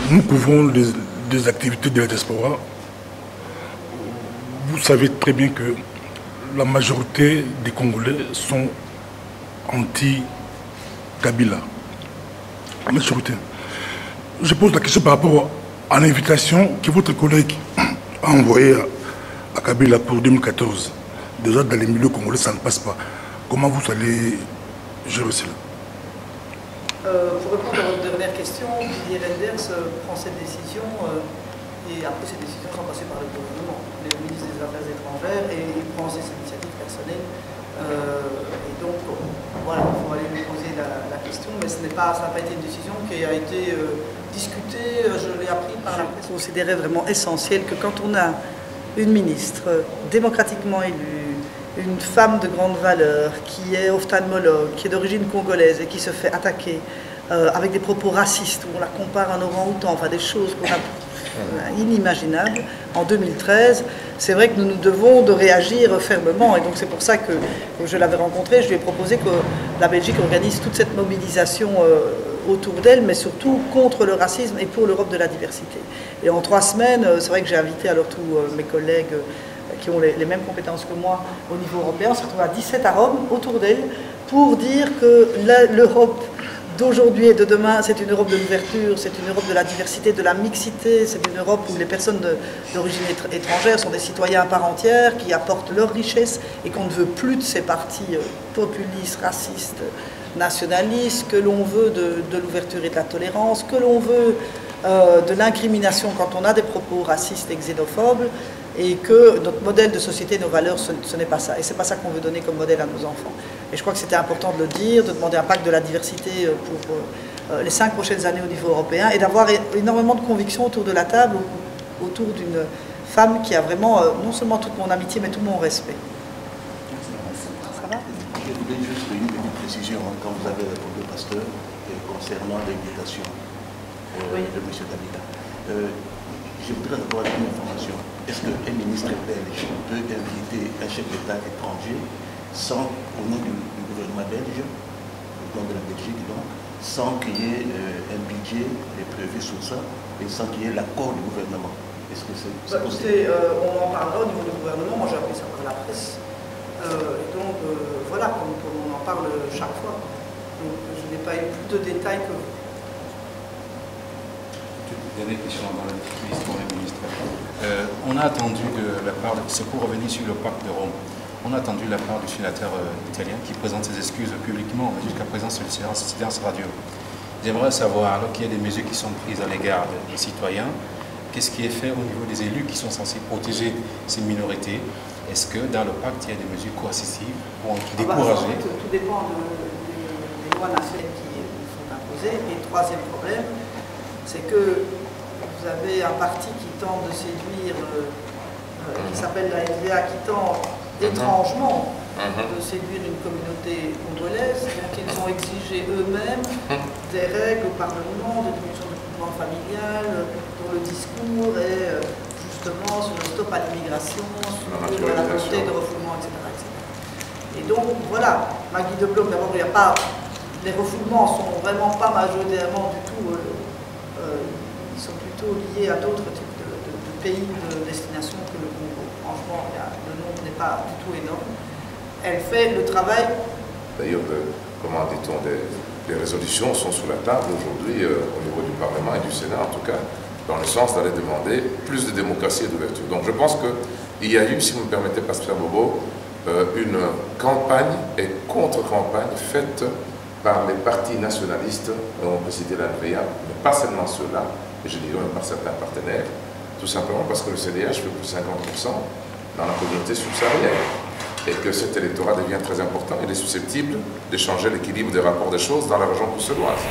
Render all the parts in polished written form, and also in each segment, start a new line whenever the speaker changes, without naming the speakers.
Nous couvrons des activités de la diaspora. Vous savez très bien que la majorité des Congolais sont anti-Kabila. La majorité. Je pose la question par rapport à l'invitation que votre collègue a envoyée à Kabila pour 2014. Déjà, dans les milieux congolais, ça ne passe pas. Comment vous allez gérer cela?
Pour répondre à votre dernière question, Didier Reynders prend cette décision et après ces décisions sont passées par le gouvernement, le ministre des Affaires étrangères, et il prend ses initiatives personnelles. Et donc, voilà, il faut aller lui poser la question, mais ça n'a pas été une décision qui a été discutée, je l'ai appris par la presse. Je considérais vraiment essentiel que quand on a une ministre démocratiquement élue, une femme de grande valeur, qui est ophtalmologue, qui est d'origine congolaise et qui se fait attaquer avec des propos racistes, où on la compare à un orang-outan, enfin des choses qu'on a inimaginables, en 2013, c'est vrai que nous nous devons de réagir fermement. Et donc c'est pour ça que je l'avais rencontrée, je lui ai proposé que la Belgique organise toute cette mobilisation autour d'elle, mais surtout contre le racisme et pour l'Europe de la diversité. Et en 3 semaines, c'est vrai que j'ai invité alors tous mes collègues qui ont les mêmes compétences que moi au niveau européen, on s'est retrouvé à 17 à Rome, autour d'elle, pour dire que l'Europe d'aujourd'hui et de demain, c'est une Europe de l'ouverture, c'est une Europe de la diversité, de la mixité, c'est une Europe où les personnes d'origine étrangère sont des citoyens à part entière, qui apportent leur richesse, et qu'on ne veut plus de ces partis populistes, racistes, nationalistes, que l'on veut de l'ouverture et de la tolérance, que l'on veut de l'incrimination quand on a des propos racistes et xénophobes, et que notre modèle de société, nos valeurs, ce n'est pas ça. Et ce n'est pas ça qu'on veut donner comme modèle à nos enfants. Et je crois que c'était important de le dire, de demander un pacte de la diversité pour les 5 prochaines années au niveau européen, et d'avoir énormément de convictions autour de la table, autour d'une femme qui a vraiment non seulement toute mon amitié, mais tout mon respect. Ça va?
Je voulais juste une petite précision quand vous avez répondu au pasteur concernant l'invitation de M. Kabila. Je voudrais avoir une information. Est-ce qu'un ministre belge peut inviter un chef d'État étranger sans, au nom du gouvernement belge, au nom de la Belgique donc, sans qu'il y ait un budget prévu sur ça et sans qu'il y ait l'accord du gouvernement? Est-ce que c'est possible?
On en parlera au niveau du gouvernement, moi j'ai appris ça par la presse. Donc voilà, comme on en parle chaque fois. Donc, je n'ai pas eu plus de détails que vous.
Dernière question dans la liste pour le ministre. On a attendu de la part, c'est pour revenir sur le pacte de Rome, on a attendu de la part du sénateur italien qui présente ses excuses publiquement, mais jusqu'à présent c'est silence radio. J'aimerais savoir, alors qu'il y a des mesures qui sont prises à l'égard des citoyens, qu'est-ce qui est fait au niveau des élus qui sont censés protéger ces minorités? Est-ce que dans le pacte il y a des mesures coercitives pour décourager?
Tout dépend des lois nationales qui sont imposées. Et le troisième problème, c'est que vous avez un parti qui tente de séduire, qui s'appelle la LDA, qui tente étrangement de séduire une communauté congolaise. Donc ils ont exigé eux-mêmêmes des règles au Parlement, de diminution du pouvoir familial, dont le discours est justement sur le stop à l'immigration, sur la volonté de refoulement, etc., etc. Et donc voilà, Maggie de Blom, d'abord, il n'y a pas, les refoulements ne sont vraiment pas majoritairement du tout. Ils sont plutôt liés à d'autres types de pays de destination que le Congo. Franchement, le nombre n'est pas du tout énorme. Elle fait le travail.
D'ailleurs, comment dit-on, des résolutions sont sur la table aujourd'hui au niveau du Parlement et du Sénat, en tout cas, dans le sens d'aller demander plus de démocratie et d'ouverture. Donc je pense qu'il y a eu, si vous me permettez, Pasteur Bobo, une campagne et contre-campagne faite par les partis nationalistes, on peut citer l'ANVIA, mais pas seulement ceux-là, et je dirais même par certains partenaires, tout simplement parce que le CDH fait plus de 50% dans la communauté subsaharienne, et que cet électorat devient très important, il est susceptible de changer l'équilibre des rapports des choses dans la région bruxelloise.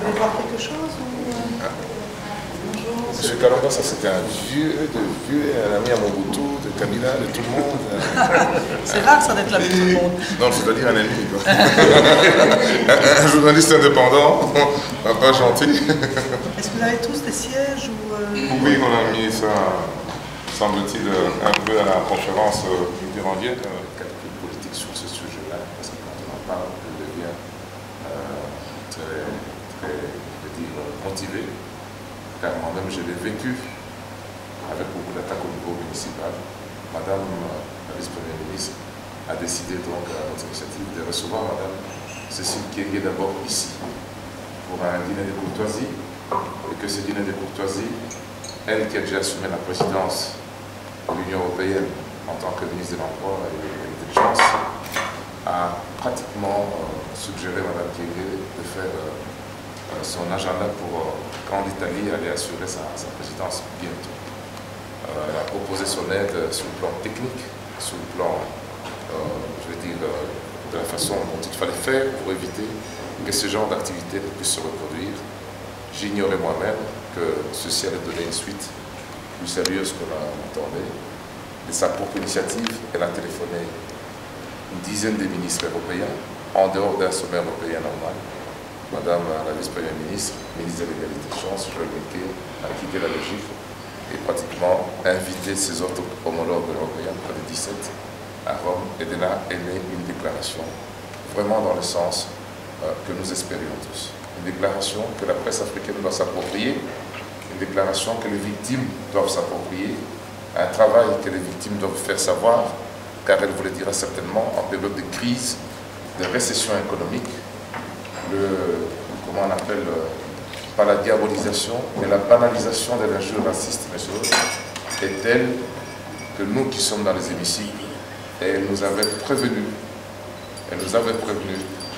Vous voulez voir quelque chose ou...
Monsieur Kalonga, ça c'était un vieux, un ami à Mobutu, de Kabila, de tout le monde.
C'est rare ça d'être l'ami de tout le monde.
Non, je dois dire un ami, quoi. un journaliste indépendant, pas gentil.
Est-ce que vous avez tous des sièges ou
Oui, on a mis ça, semble-t-il, un peu à la conférence mitterrandienne. Calcul politique sur ce sujet-là, parce que quand on en parle, je deviens très, je veux dire, motivé. Car moi-même, je l'ai vécu avec beaucoup d'attaques au niveau municipal. Madame la vice-première ministre a décidé donc à notre initiative de recevoir Madame Cécile Kyenge d'abord ici pour un dîner de courtoisie, et que ce dîner de courtoisie, elle qui a déjà assumé la présidence de l'Union européenne en tant que ministre de l'Emploi et de l'Intelligence, a pratiquement suggéré à Madame Kyenge de faire son agenda pour quand l'Italie allait assurer sa présidence bientôt. Elle a proposé son aide sur le plan technique, sur le plan, je veux dire, de la façon dont il fallait faire pour éviter que ce genre d'activité ne puisse se reproduire. J'ignorais moi-même que ceci allait donner une suite plus sérieuse que l'on attendait. De sa propre initiative, elle a téléphoné une dizaine de ministres européens, en dehors d'un sommet européen normal. Madame la vice-première ministre, ministre de l'égalité de chance, Joël Milquet, a quitté la Belgique et pratiquement invité ses autres homologues européens, près de 17, à Rome, et de là est née une déclaration vraiment dans le sens que nous espérions tous. Une déclaration que la presse africaine doit s'approprier, une déclaration que les victimes doivent s'approprier, un travail que les victimes doivent faire savoir, car elle vous le dira certainement, en période de crise, de récession économique, comment on appelle, pas la diabolisation, mais la banalisation de l'injure raciste est telle que nous qui sommes dans les hémicycles, elle nous avait prévenus,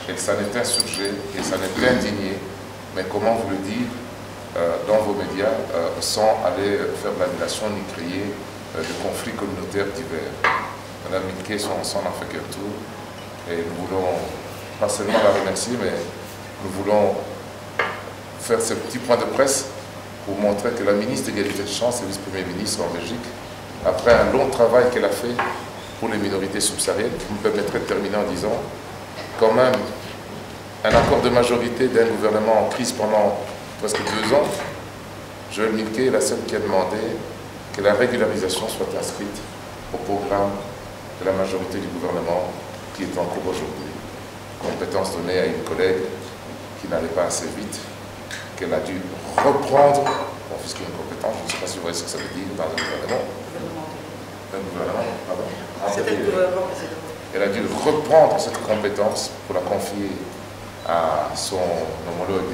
elle s'en est insurgée, elle s'en est indignée, mais comment vous le dire dans vos médias, sans aller faire de l'annulation ni créer de conflits communautaires divers. Madame Milquet, son en a fait qu'un tour, et nous voulons pas seulement la remercier, mais nous voulons faire ce petit point de presse pour montrer que la ministre de l'égalité de chance et vice-premier ministre en Belgique, après un long travail qu'elle a fait pour les minorités subsahariennes, qui me permettrait de terminer en disant, quand même, un accord de majorité d'un gouvernement en crise pendant presque 2 ans, Joël Milquet est la seule qui a demandé que la régularisation soit inscrite au programme de la majorité du gouvernement qui est en cours aujourd'hui. Compétence donnée à une collègue qui n'allait pas assez vite, qu'elle a dû reprendre, confisquer une compétence, je ne sais pas si vous voyez ce que ça veut dire dans un gouvernement. Pardon. Elle a dû reprendre cette compétence pour la confier à son homologue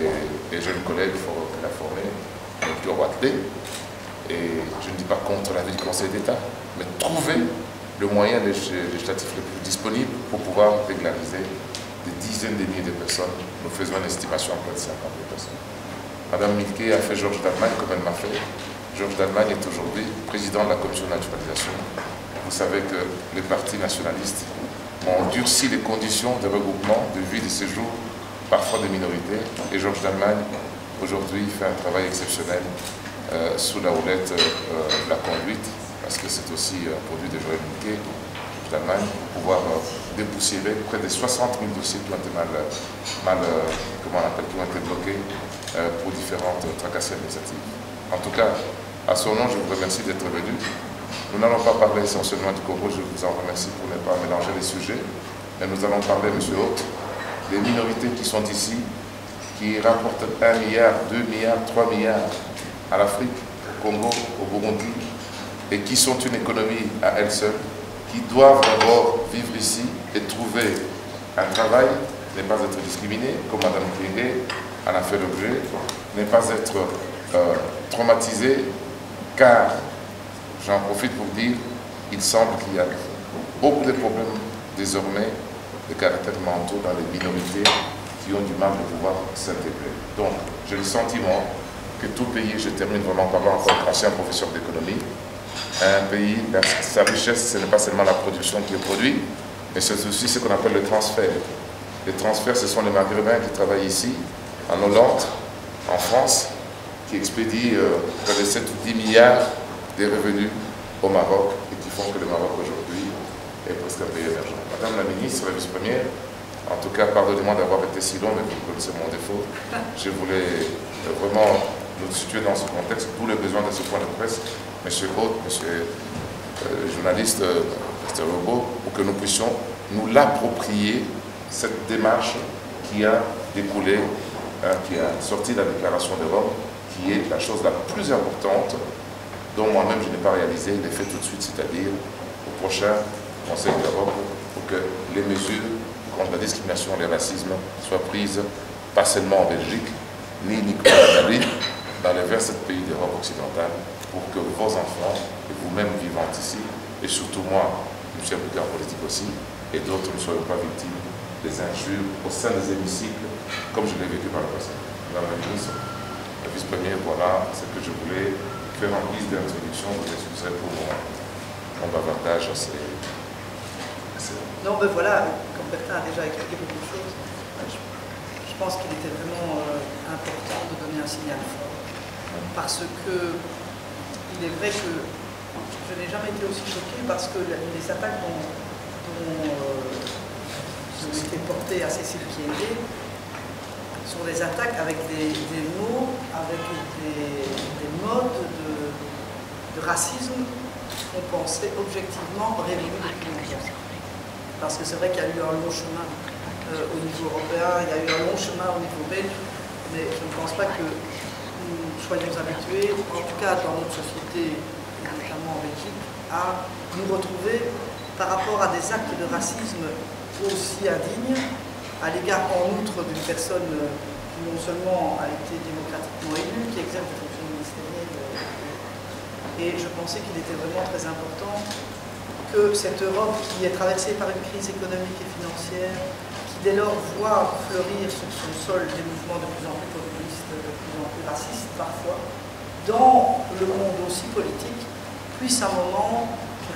et jeune collègue qu'elle a formé, Claude Watley. Et je ne dis pas contre l'avis du Conseil d'État, mais trouver le moyen législatif le plus disponible pour pouvoir régulariser des dizaines de milliers de personnes. Nous faisons une estimation à près de 50 000 personnes. Madame Milquet a fait Georges d'Allemagne comme elle m'a fait. Georges d'Allemagne est aujourd'hui président de la commission de naturalisation. Vous savez que les partis nationalistes ont durci les conditions de regroupement, de vie, de séjour, parfois des minorités. Et Georges d'Allemagne, aujourd'hui, fait un travail exceptionnel sous la houlette de la conduite, parce que c'est aussi un produit de Joël Milquet d'Allemagne, pour pouvoir dépoussiérer près de 60 000 dossiers qui ont été comment on appelle, qui ont été bloqués pour différentes tracasseries administratives. En tout cas, à son nom, je vous remercie d'être venu. Nous n'allons pas parler essentiellement du Congo, je vous en remercie pour ne pas mélanger les sujets, mais nous allons parler, M. Hôte, des minorités qui sont ici, qui rapportent 1 milliard, 2 milliards, 3 milliards à l'Afrique, au Congo, au Burundi, et qui sont une économie à elles seules, qui doivent d'abord vivre ici et trouver un travail, ne pas être discriminés, comme Mme Kyenge en a fait l'objet, ne pas être traumatisés, car, j'en profite pour dire, il semble qu'il y a beaucoup de problèmes désormais de caractère mentaux dans les minorités qui ont du mal de pouvoir s'intégrer. Donc, j'ai le sentiment que tout pays, je termine vraiment par là en tant qu'ancien professeur d'économie, un pays, sa richesse, ce n'est pas seulement la production qui est produite, mais c'est aussi ce qu'on appelle le transfert. Les transferts, ce sont les Maghrébins qui travaillent ici, en Hollande, en France, qui expédient près de 7 ou 10 milliards des revenus au Maroc et qui font que le Maroc aujourd'hui est presque un pays émergent. Madame la ministre, la vice-première, en tout cas, pardonnez-moi d'avoir été si long, mais vous connaissez mon défaut. Je voulais vraiment nous situer dans ce contexte, d'où le besoin de ce point de presse, monsieur Haute, monsieur le journaliste, Pasteur Robot, pour que nous puissions nous l'approprier, cette démarche qui a découlé, qui a sorti de la déclaration de Rome, qui est la chose la plus importante, dont moi-même je n'ai pas réalisé, il est fait tout de suite, c'est-à-dire au prochain Conseil d'Europe, pour que les mesures contre la discrimination et le racisme soient prises pas seulement en Belgique, ni en Italie, dans les 27 pays d'Europe occidentale, pour que vos enfants, et vous-même vivant ici, et surtout moi, je suis impliqué en politique aussi, et d'autres ne soyons pas victimes des injures au sein des hémicycles, comme je l'ai vécu par le passé. Madame la ministre, la vice-première, voilà ce que je voulais faire en guise d'introduction. Vous excuserez pour mon bavardage assez...
Non, mais voilà, comme Bertin a déjà expliqué beaucoup de choses, je pense qu'il était vraiment important de donner un signal fort. Parce que il est vrai que je n'ai jamais été aussi choquée parce que les attaques dont ont été portées à Cécile Kyenge sont des attaques avec des mots, avec des modes de racisme qu'on pensait objectivement révéler depuis longtemps. Parce que c'est vrai qu'il y a eu un long chemin au niveau européen, il y a eu un long chemin au niveau belge, mais je ne pense pas que nous soyons habitués, en tout cas dans notre société, notamment en Belgique, à nous retrouver par rapport à des actes de racisme aussi indignes, à l'égard en outre d'une personne qui non seulement a été démocratiquement élue, qui exerce des fonctions ministérielles. Et je pensais qu'il était vraiment très important que cette Europe qui est traversée par une crise économique et financière, qui dès lors voit fleurir sur son sol des mouvements de plus en plus populistes, de plus en plus racistes parfois, dans le monde aussi politique, puisse à un moment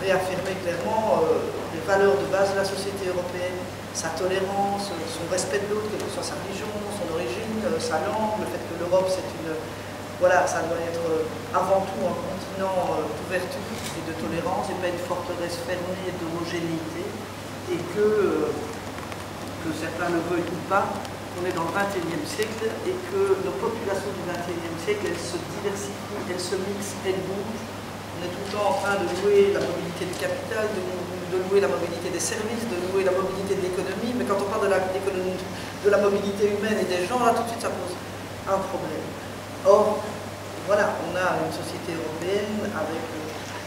réaffirmer clairement les valeurs de base de la société européenne, sa tolérance, son respect de l'autre, quelle que soit sa religion, son origine, sa langue, le fait que l'Europe c'est une... Voilà, ça doit être avant tout un continent d'ouverture et de tolérance et pas une forteresse fermée d'homogénéité et que certains ne veuillent ou pas, on est dans le XXIe siècle et que nos populations du XXIe siècle, elles se diversifient, elles se mixent, elles bougent. On est tout le temps en train de louer la mobilité du capital, de louer la mobilité des services, de louer la mobilité de l'économie, mais quand on parle de la mobilité humaine et des gens, là tout de suite ça pose un problème. Or, voilà, on a une société européenne avec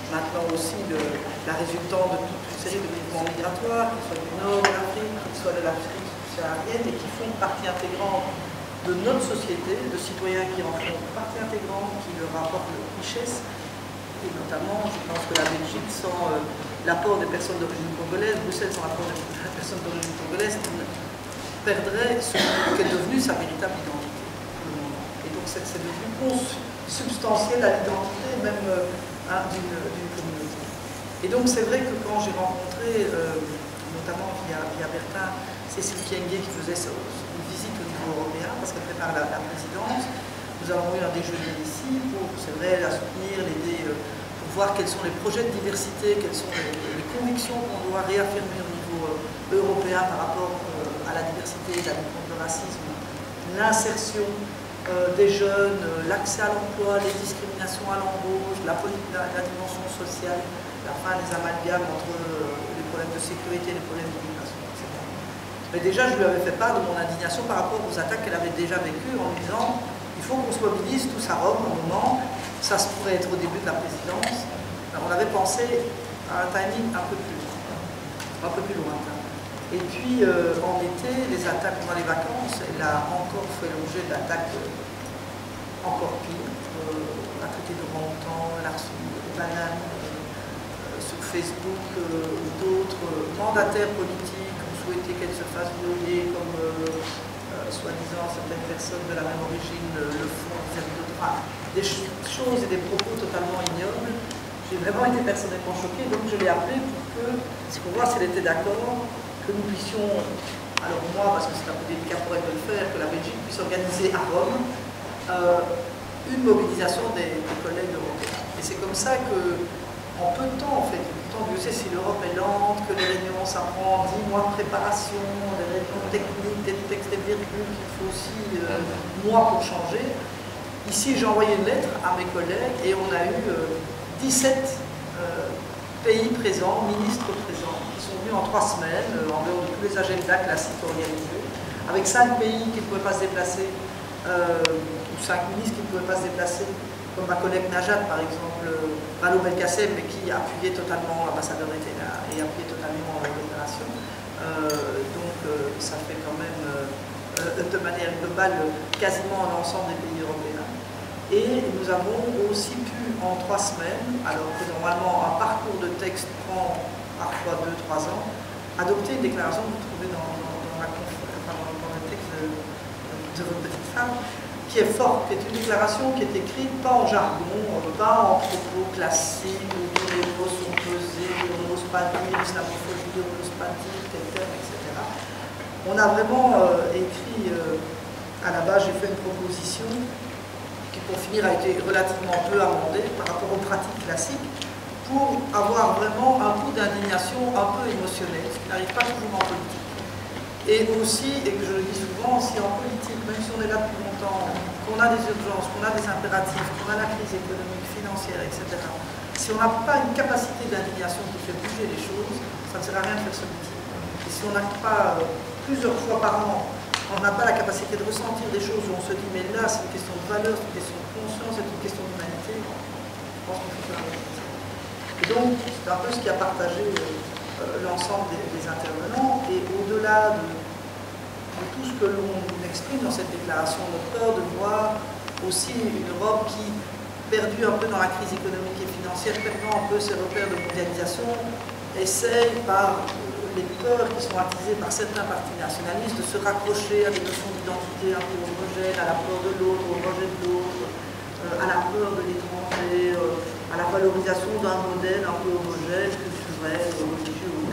maintenant aussi la résultante de toute une série de mouvements migratoires, qu'ils soient du nord de l'Afrique, qu'ils soient de l'Afrique subsaharienne, et qui font partie intégrante de notre société, de citoyens qui en font partie intégrante, qui leur apportent leur richesse. Et notamment, je pense que la Belgique, sans l'apport des personnes d'origine congolaise, Bruxelles sans l'apport des personnes d'origine congolaise, perdrait ce qu'est devenu sa véritable identité. Et donc c'est devenu consubstantiel à l'identité même d'une communauté. Et donc c'est vrai que quand j'ai rencontré, notamment via Bertin, Cécile Kyenge qui faisait une visite au niveau européen, parce qu'elle prépare la présidence, nous avons eu un déjeuner ici pour, c'est vrai, la soutenir, l'aider, pour voir quels sont les projets de diversité, quelles sont les convictions qu'on doit réaffirmer au niveau européen par rapport à la diversité, la lutte contre le racisme, l'insertion des jeunes, l'accès à l'emploi, les discriminations à l'embauche, la dimension sociale, la fin des amalgames entre les problèmes de sécurité et les problèmes d'immigration, etc. Mais déjà, je lui avais fait part de mon indignation par rapport aux attaques qu'elle avait déjà vécues en disant il faut qu'on se mobilise tous à Rome un moment, ça se pourrait être au début de la présidence. Alors, on avait pensé à un timing un peu plus lointain. Et puis, en été, les attaques pendant les vacances, elle a encore fait l'objet d'attaques encore pires. À côté de Montan, elle a reçu des bananes sur Facebook, d'autres mandataires politiques ont souhaité qu'elle se fasse violer, comme soi-disant certaines personnes de la même origine le font vis-à-vis d'autres. Enfin, des choses et des propos totalement ignobles. J'ai vraiment été personnellement choquée, donc je l'ai appelée pour voir si elle était d'accord que nous puissions, alors moi, parce que c'est un peu délicat pour elle de le faire, que la Belgique puisse organiser à Rome une mobilisation des collègues européens. Et c'est comme ça que, en peu de temps, en fait, Dieu sait si l'Europe est lente, que les réunions, ça prend 10 mois de préparation, des réunions techniques, des textes, des virgules, qu'il faut aussi mois pour changer. Ici, j'ai envoyé une lettre à mes collègues et on a eu 17 pays présents, ministres présents, qui sont venus en 3 semaines, en dehors de tous les agendas classiques organisés, avec 5 pays qui ne pouvaient pas se déplacer, ou 5 ministres qui ne pouvaient pas se déplacer, comme ma collègue Najat, par exemple, Malo Belkacem, mais qui appuyait totalement, l'ambassadeur était là, et appuyait totalement l'opération. Donc ça fait quand même, de manière globale, quasiment l'ensemble des pays européens. Et nous avons aussi pu, en 3 semaines, alors que normalement un parcours de texte prend parfois 2-3 ans, adopter une déclaration que vous trouvez dans le texte de votre petite femme, qui est forte, qui est une déclaration qui est écrite pas en jargon, pas en propos classiques, où les mots sont pesés, on n'ose pas dire islamophobie, on n'ose pas dire tel terme, etc. On a vraiment écrit, à la base, j'ai fait une proposition qui, pour finir, a été relativement peu amendée par rapport aux pratiques classiques, pour avoir vraiment un coup d'indignation un peu émotionnel, ce qui n'arrive pas toujours en politique. Et aussi, et que je le dis souvent, si en politique, même si on est là depuis longtemps, qu'on a des urgences, qu'on a des impératifs, qu'on a la crise économique, financière, etc., si on n'a pas une capacité d'indignation qui fait bouger les choses, ça ne sert à rien de faire ce métier. Et si on n'arrive pas plusieurs fois par an, on n'a pas la capacité de ressentir des choses où on se dit, mais là, c'est une question de valeur, c'est une question de conscience, c'est une question d'humanité, je pense qu'on fait la même chose. Et donc, c'est un peu ce qui a partagé l'ensemble des intervenants, et au-delà de tout ce que l'on exprime dans cette déclaration, on a peur de voir aussi une Europe qui, perdue un peu dans la crise économique et financière, perdant un peu ses repères de mondialisation, essaye par les peurs qui sont attisées par certains partis nationalistes de se raccrocher à des notions d'identité un peu homogènes, à la peur de l'autre, au rejet de l'autre, à la peur de l'étranger, à la valorisation d'un modèle un peu homogène, culturel, religieux,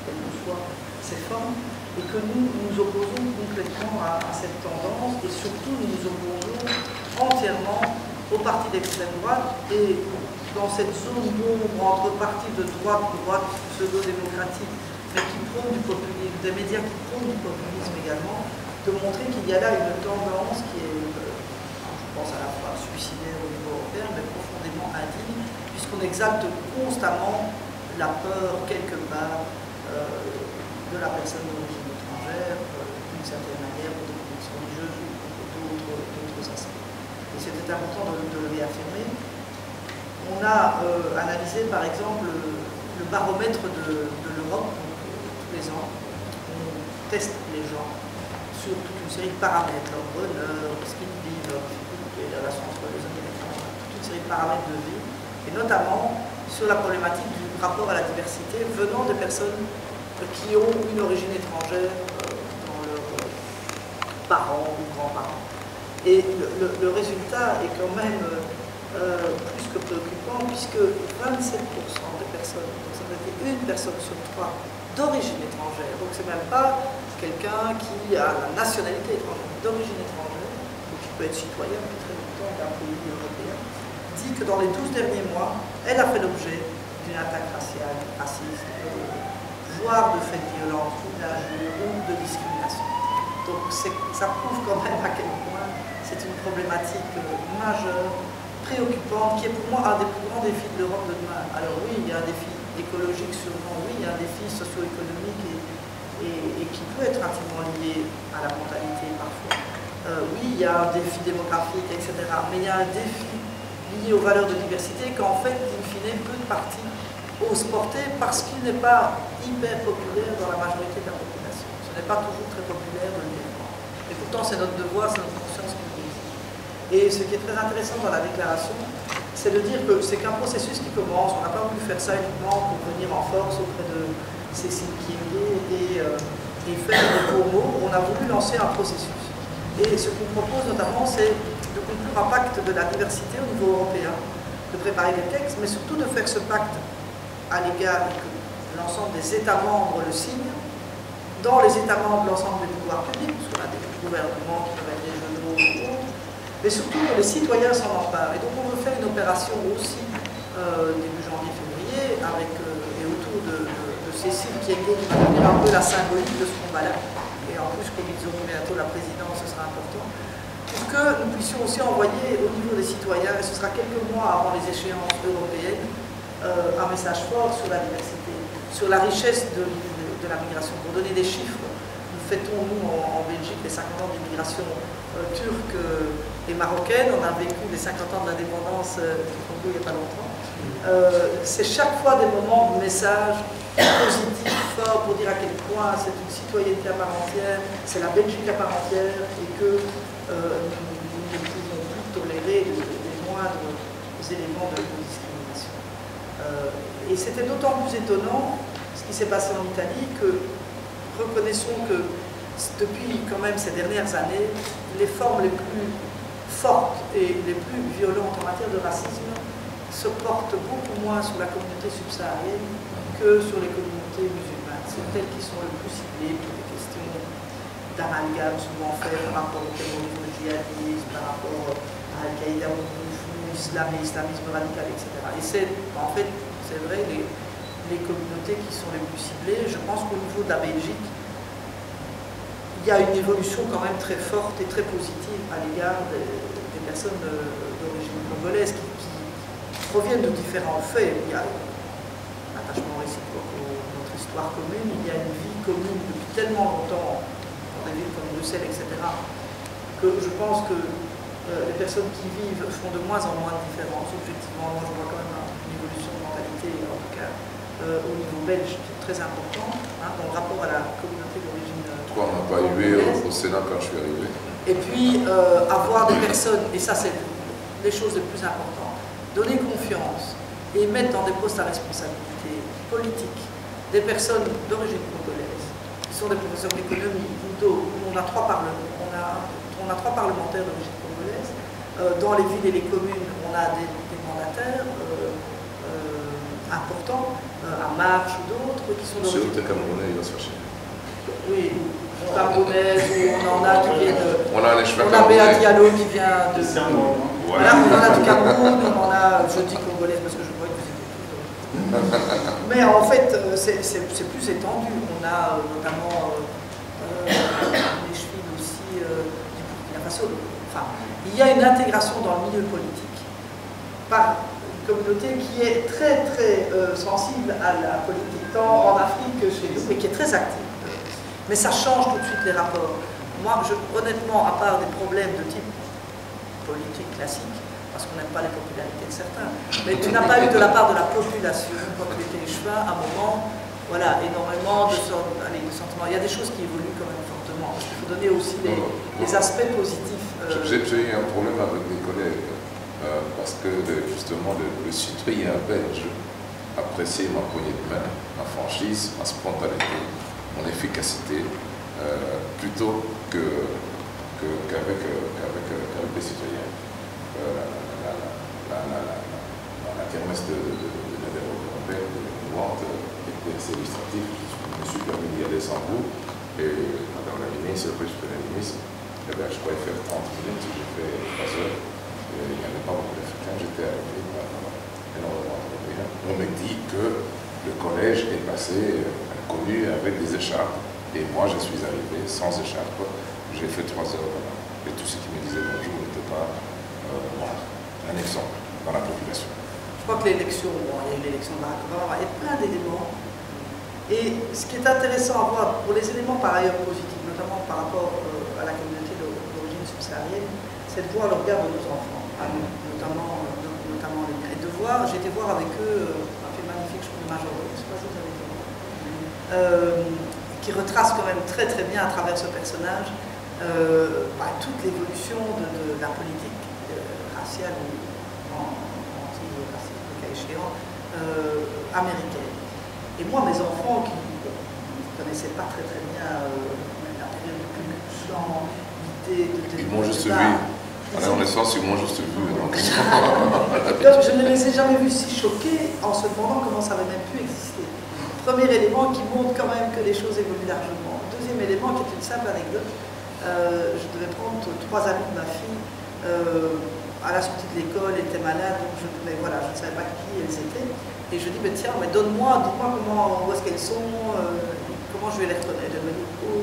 quelles que soient ces formes, et que nous nous opposons complètement à cette tendance, et surtout nous nous opposons entièrement aux partis d'extrême droite, et dans cette zone d'ombre entre partis de droite pseudo-démocratique, mais qui prônent du populisme, des médias qui prônent du populisme également, de montrer qu'il y a là une tendance qui est, je pense à la fois suicidaire au niveau européen, mais profondément indigne, puisqu'on exalte constamment la peur, quelque part, de la personne d'origine étrangère, d'une certaine manière, pour des convictions religieuses ou d'autres aspects. Et c'était important de le réaffirmer. On a analysé, par exemple, le baromètre de l'Europe, tous les ans. On teste les gens sur toute une série de paramètres, leur bonheur, ce qu'ils vivent, leur difficulté, les relations entre les hommes et les femmes, toute une série de paramètres de vie, et notamment sur la problématique du rapport à la diversité venant de personnes qui ont une origine étrangère dans leurs parents ou grands-parents. Et le résultat est quand même plus que préoccupant, puisque 27% des personnes, donc ça veut dire une personne sur 3 d'origine étrangère, donc c'est même pas quelqu'un qui a la nationalité étrangère, d'origine étrangère, ou qui peut être citoyen depuis très longtemps d'un pays européen, dit que dans les 12 derniers mois, elle a fait l'objet d'une attaque raciale, raciste, voire de faits de violence, ou d'injures, ou de discrimination. Donc ça prouve quand même à quel point c'est une problématique majeure, préoccupante, qui est pour moi un des plus grands défis de l'Europe de demain. Alors oui, il y a un défi écologique sûrement, oui, il y a un défi socio-économique et qui peut être intimement lié à la mentalité parfois. Oui, il y a un défi démographique, etc. Mais il y a un défi lié aux valeurs de diversité qu'en fait, in fine, peu de partis osent porter parce qu'il n'est pas hyper populaire dans la majorité de la population. Ce n'est pas toujours très populaire de le dire. Et pourtant, c'est notre devoir, c'est notre conscience qui nous dit. Et ce qui est très intéressant dans la déclaration, c'est de dire que c'est qu'un processus qui commence. On n'a pas voulu faire ça uniquement pour venir en force auprès de Cécile Kyenge et faire des beaux mots. On a voulu lancer un processus. Et ce qu'on propose notamment, c'est de conclure un pacte de la diversité au niveau européen, de préparer des textes, mais surtout de faire ce pacte à l'égard que l'ensemble des États membres le signent, dans les États membres, l'ensemble des pouvoirs publics, parce qu'on a des gouvernements qui peuvent être régionaux ou autres, mais surtout que les citoyens s'en emparent. Et donc on veut faire une opération aussi début janvier-février et autour de Cécile Kienge qui va devenir un peu la symbolique de ce combat-là. Et en plus, comme ils auront bientôt la présidence, ce sera important. Pour que nous puissions aussi envoyer au niveau des citoyens, et ce sera quelques mois avant les échéances européennes, un message fort sur la diversité, sur la richesse de la migration. Pour donner des chiffres, nous fêtons, nous, en Belgique, les 50 ans d'immigration turque et marocaine. On a vécu les 50 ans de l'indépendance du Congo il n'y a pas longtemps. C'est chaque fois des moments de messages positifs, forts, pour dire à quel point c'est une citoyenneté à part entière, c'est la Belgique à part entière, et que nous ne pouvons plus tolérer les moindres éléments de discrimination. Et c'était d'autant plus étonnant ce qui s'est passé en Italie que reconnaissons que depuis quand même ces dernières années, les formes les plus fortes et les plus violentes en matière de racisme se portent beaucoup moins sur la communauté subsaharienne que sur les communautés musulmanes. C'est elles qui sont les plus ciblées pour des questions d'amalgame souvent fait par rapport au terrorisme djihadiste, par rapport à Al-Qaïda ou l'islamisme radical, etc. Et c'est, en fait, c'est vrai, les communautés qui sont les plus ciblées. Je pense qu'au niveau de la Belgique, il y a une évolution quand même très forte et très positive à l'égard des personnes d'origine congolaise qui proviennent de différents faits. Il y a un attachement réciproque à notre histoire commune, il y a une vie commune depuis tellement longtemps dans des villes comme Bruxelles, etc., que je pense que les personnes qui vivent font de moins en moins de différence. Objectivement, moi je vois quand même une évolution de mentalité, en tout cas au niveau belge, très important, dans le rapport à la communauté d'origine.
Pourquoi on n'a pas eu au Sénat quand je suis arrivé?
Et puis avoir des personnes, et ça c'est les choses les plus importantes, donner confiance et mettre dans des postes à responsabilité politique des personnes d'origine congolaise, qui sont des professeurs d'économie ou d'autres. On a trois parlementaires d'origine congolaise. Dans les villes et les communes, on a des mandataires importants, à Marche ou d'autres, qui sont d'origine.
Monsieur le Camerounais, il va se fâcher.
Oui, Camerounais, on en a qui vient de.
On a les cheveux
On a Béa Diallo qui vient de.
Voilà.
On en a du Cameroun, on en a, je dis congolaise parce que je vois que vous étiez tous. Mais en fait, c'est plus étendu. On a notamment les chevilles aussi du Burkina Faso. Enfin, il y a une intégration dans le milieu politique par une communauté qui est très très sensible à la politique, tant en Afrique que chez nous, mais qui est très active. Mais ça change tout de suite les rapports. Moi, honnêtement, à part des problèmes de type politique classique, parce qu'on n'aime pas les popularités de certains, mais tu n'as pas eu de la part de la population, quand tu étais échevin, à un moment, voilà, énormément de sentiments. Il y a des choses qui évoluent quand même fortement. Il faut donner aussi les aspects positifs.
J'ai eu un problème avec mes collègues, parce que justement le citoyen belge appréciait ma poignée de main, ma franchise, ma spontanéité, mon efficacité, plutôt qu'avec les citoyens. La kermesse de l'Européenne de Nantes était assez illustratif. Je me suis permis d'y aller sans vous, et Madame la ministre, le Premier ministre, je croyais faire 30 minutes, j'ai fait 3 heures, et il n'y avait pas beaucoup d'Africains, j'étais arrivé par énormément d'Européens. On me dit que le collège est passé inconnu avec des écharpes, et moi je suis arrivé sans écharpe, j'ai fait 3 heures là-bas, et tous ceux qui me disaient bonjour n'étaient pas noirs. Un exemple dans la population.
Je crois que l'élection, il y a eu l'élection de Barack Obama, il y a plein d'éléments. Et ce qui est intéressant à voir, pour les éléments par ailleurs positifs, notamment par rapport à la communauté d'origine subsaharienne, c'est de voir le regard de nos enfants, notamment les miens. Et de voir, j'ai été voir avec eux un film magnifique, je trouve, de Majorelle, je ne sais pas si vous avez été voir, qui retrace quand même très très bien à travers ce personnage toute l'évolution de la politique raciale ou anti-raciale, le cas échéant, américaine. Et moi, mes enfants qui ne connaissaient pas très très bien la période de Ku-Klux-Klan,
ils m'ont juste vu. À la Renaissance, ils m'ont juste vu. Donc
je ne les ai jamais vus si choqués en se demandant comment ça avait même pu exister. Premier élément qui montre quand même que les choses évoluent largement. Deuxième élément qui est une simple anecdote. Je devais prendre 3 amis de ma fille à la sortie de l'école, étaient malades, donc mais voilà, je ne savais pas qui elles étaient. Et je dis, mais tiens, mais donne-moi, dis-moi où est-ce qu'elles sont, comment je vais les reconnaître. Elle me dit, oh,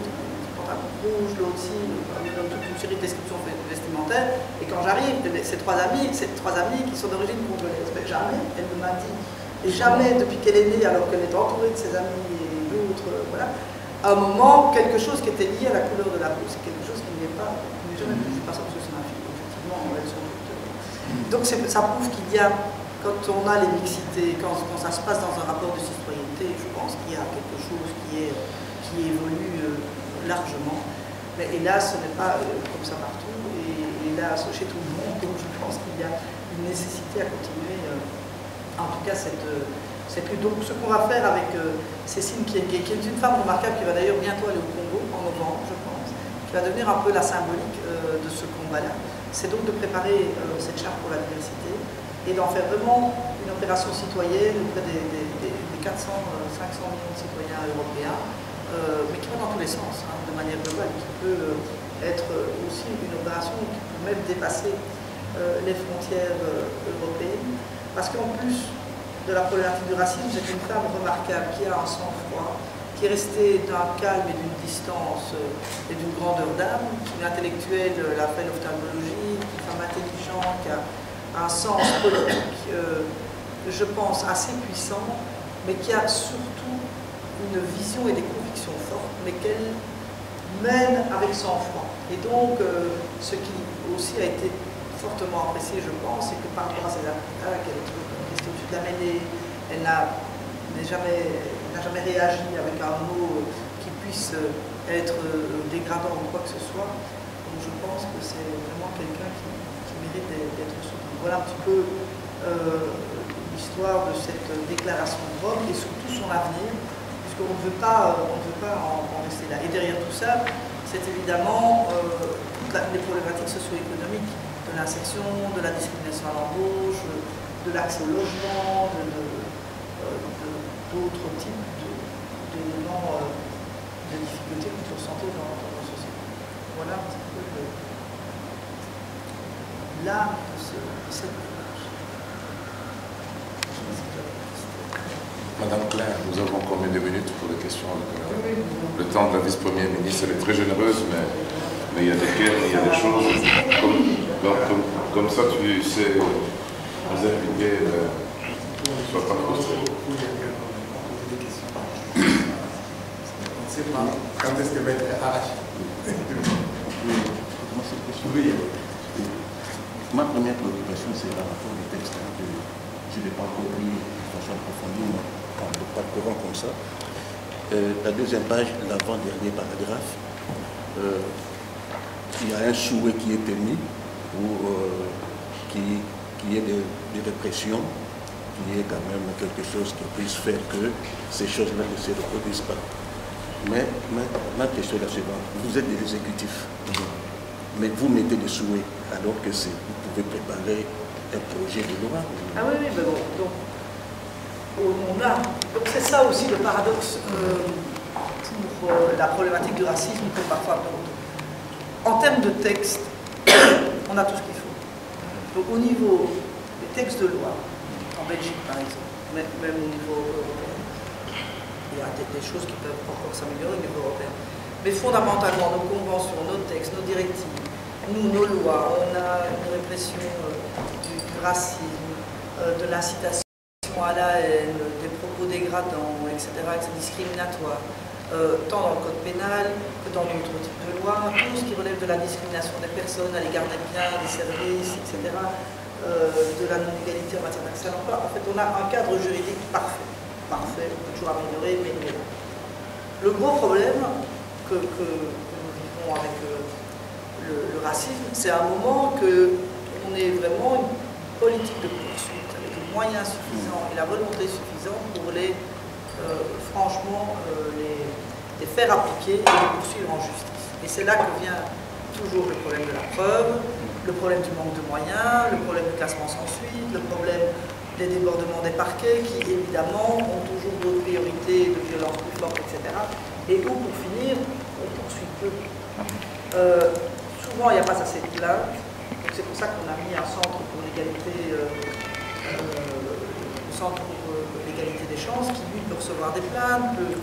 pantalon rouge, l'autre aussi, il y a toute une série de descriptions vestimentaires. Et quand j'arrive, ces trois amies qui sont d'origine congolaise, mais jamais elle ne m'a dit, et jamais depuis qu'elle est née, alors qu'elle est entourée de ses amis et d'autres, voilà, à un moment, quelque chose qui était lié à la couleur de la peau, c'est quelque chose qui n'est pas, qui n'est jamais plus, je ne sais pas ça parce que c'est ma fille, effectivement, elles sont toutes. Donc ça prouve qu'il y a, quand on a les mixités, quand ça se passe dans un rapport de citoyenneté, je pense qu'il y a quelque chose qui évolue largement. Mais hélas, ce n'est pas comme ça partout, et hélas, chez tout le monde, donc je pense qu'il y a une nécessité à continuer, en tout cas, cette lutte. Donc ce qu'on va faire avec Cécile, qui est une femme remarquable, qui va d'ailleurs bientôt aller au Congo, en novembre, je pense, qui va devenir un peu la symbolique de ce combat-là, c'est donc de préparer cette charte pour la diversité et d'en faire vraiment une opération citoyenne auprès des 400, 500 millions de citoyens européens, mais qui va dans tous les sens, hein, de manière globale, qui peut être aussi une opération qui peut même dépasser les frontières européennes, parce qu'en plus de la problématique du racisme, c'est une femme remarquable qui a un sang-froid, qui est restée d'un calme et d'une distance et d'une grandeur d'âme, qui est intellectuelle, l'a fait l'ophtalmologie, une femme intelligente, qui a un sens politique, je pense, assez puissant, mais qui a surtout une vision et des convictions fortes, mais qu'elle mène avec sang-froid. Et donc, ce qui aussi a été fortement apprécié, je pense, c'est que par rapport à ces actes-là, qu'elle est restée au-dessus de la mêlée, elle n'a jamais réagi avec un mot qui puisse être dégradant ou quoi que ce soit. Donc je pense que c'est vraiment quelqu'un qui mérite d'être soutenu. Voilà un petit peu l'histoire de cette déclaration de Rome et surtout son avenir, puisqu'on ne veut pas en rester là. Et derrière tout ça, c'est évidemment toutes les problématiques socio-économiques de l'insertion, de la discrimination à l'embauche, de l'accès au logement, d'autres types d'éléments de difficultés que vous ressentez dans nos sociétés. Voilà un petit peu l'âme de cette démarche.
Madame Klein, nous avons combien de minutes pour les questions? Le temps de la vice-première ministre, elle est très généreuse, mais il y a des questions, il y a des choses. Comme ça, tu sais nous impliquer, ne sois pas frustré.
Quand est-ce que Maître arrache?
Ma première préoccupation, c'est par rapport au texte que je n'ai pas encore pris de façon approfondie, en le parcourant comme ça. La deuxième page, l'avant-dernier paragraphe, il y a un souhait qui est émis pour qu'il y ait des répressions, qu'il y ait quand même quelque chose qui puisse faire que ces choses-là ne se reproduisent pas. Mais ma question est la suivante. Vous êtes des exécutifs, mais vous mettez des souhaits alors que vous pouvez préparer un projet de loi.
Ah oui, mais bon, donc c'est ça aussi le paradoxe pour la problématique du racisme que parfois en termes de texte, on a tout ce qu'il faut. Donc au niveau des textes de loi, en Belgique par exemple, même au niveau européen, il y a des choses qui peuvent encore s'améliorer au niveau européen. Mais fondamentalement, nos conventions, nos textes, nos directives, nos lois, on a une répression du racisme, de l'incitation à la haine, des propos dégradants, etc., discriminatoires, tant dans le code pénal que dans d'autres types de lois, tout ce qui relève de la discrimination des personnes à l'égard des biens, des services, etc., de la non-égalité en matière d'accès à l'emploi. En fait, on a un cadre juridique parfait. Parfait, on peut toujours améliorer, mais il est là. Le gros problème que nous vivons avec le racisme, c'est un moment qu'on ait vraiment une politique de poursuite avec les moyens suffisants et la volonté suffisante pour franchement les faire appliquer et les poursuivre en justice. Et c'est là que vient toujours le problème de la preuve, le problème du manque de moyens, le problème du classement sans suite, le problème des débordements des parquets qui, évidemment, ont toujours d'autres priorités, de violences plus fortes, etc. Et où, pour finir, on poursuit peu. Souvent, il n'y a pas assez de plaintes, c'est pour ça qu'on a mis un centre pour l'égalité des chances, qui lui peut recevoir des plaintes, peut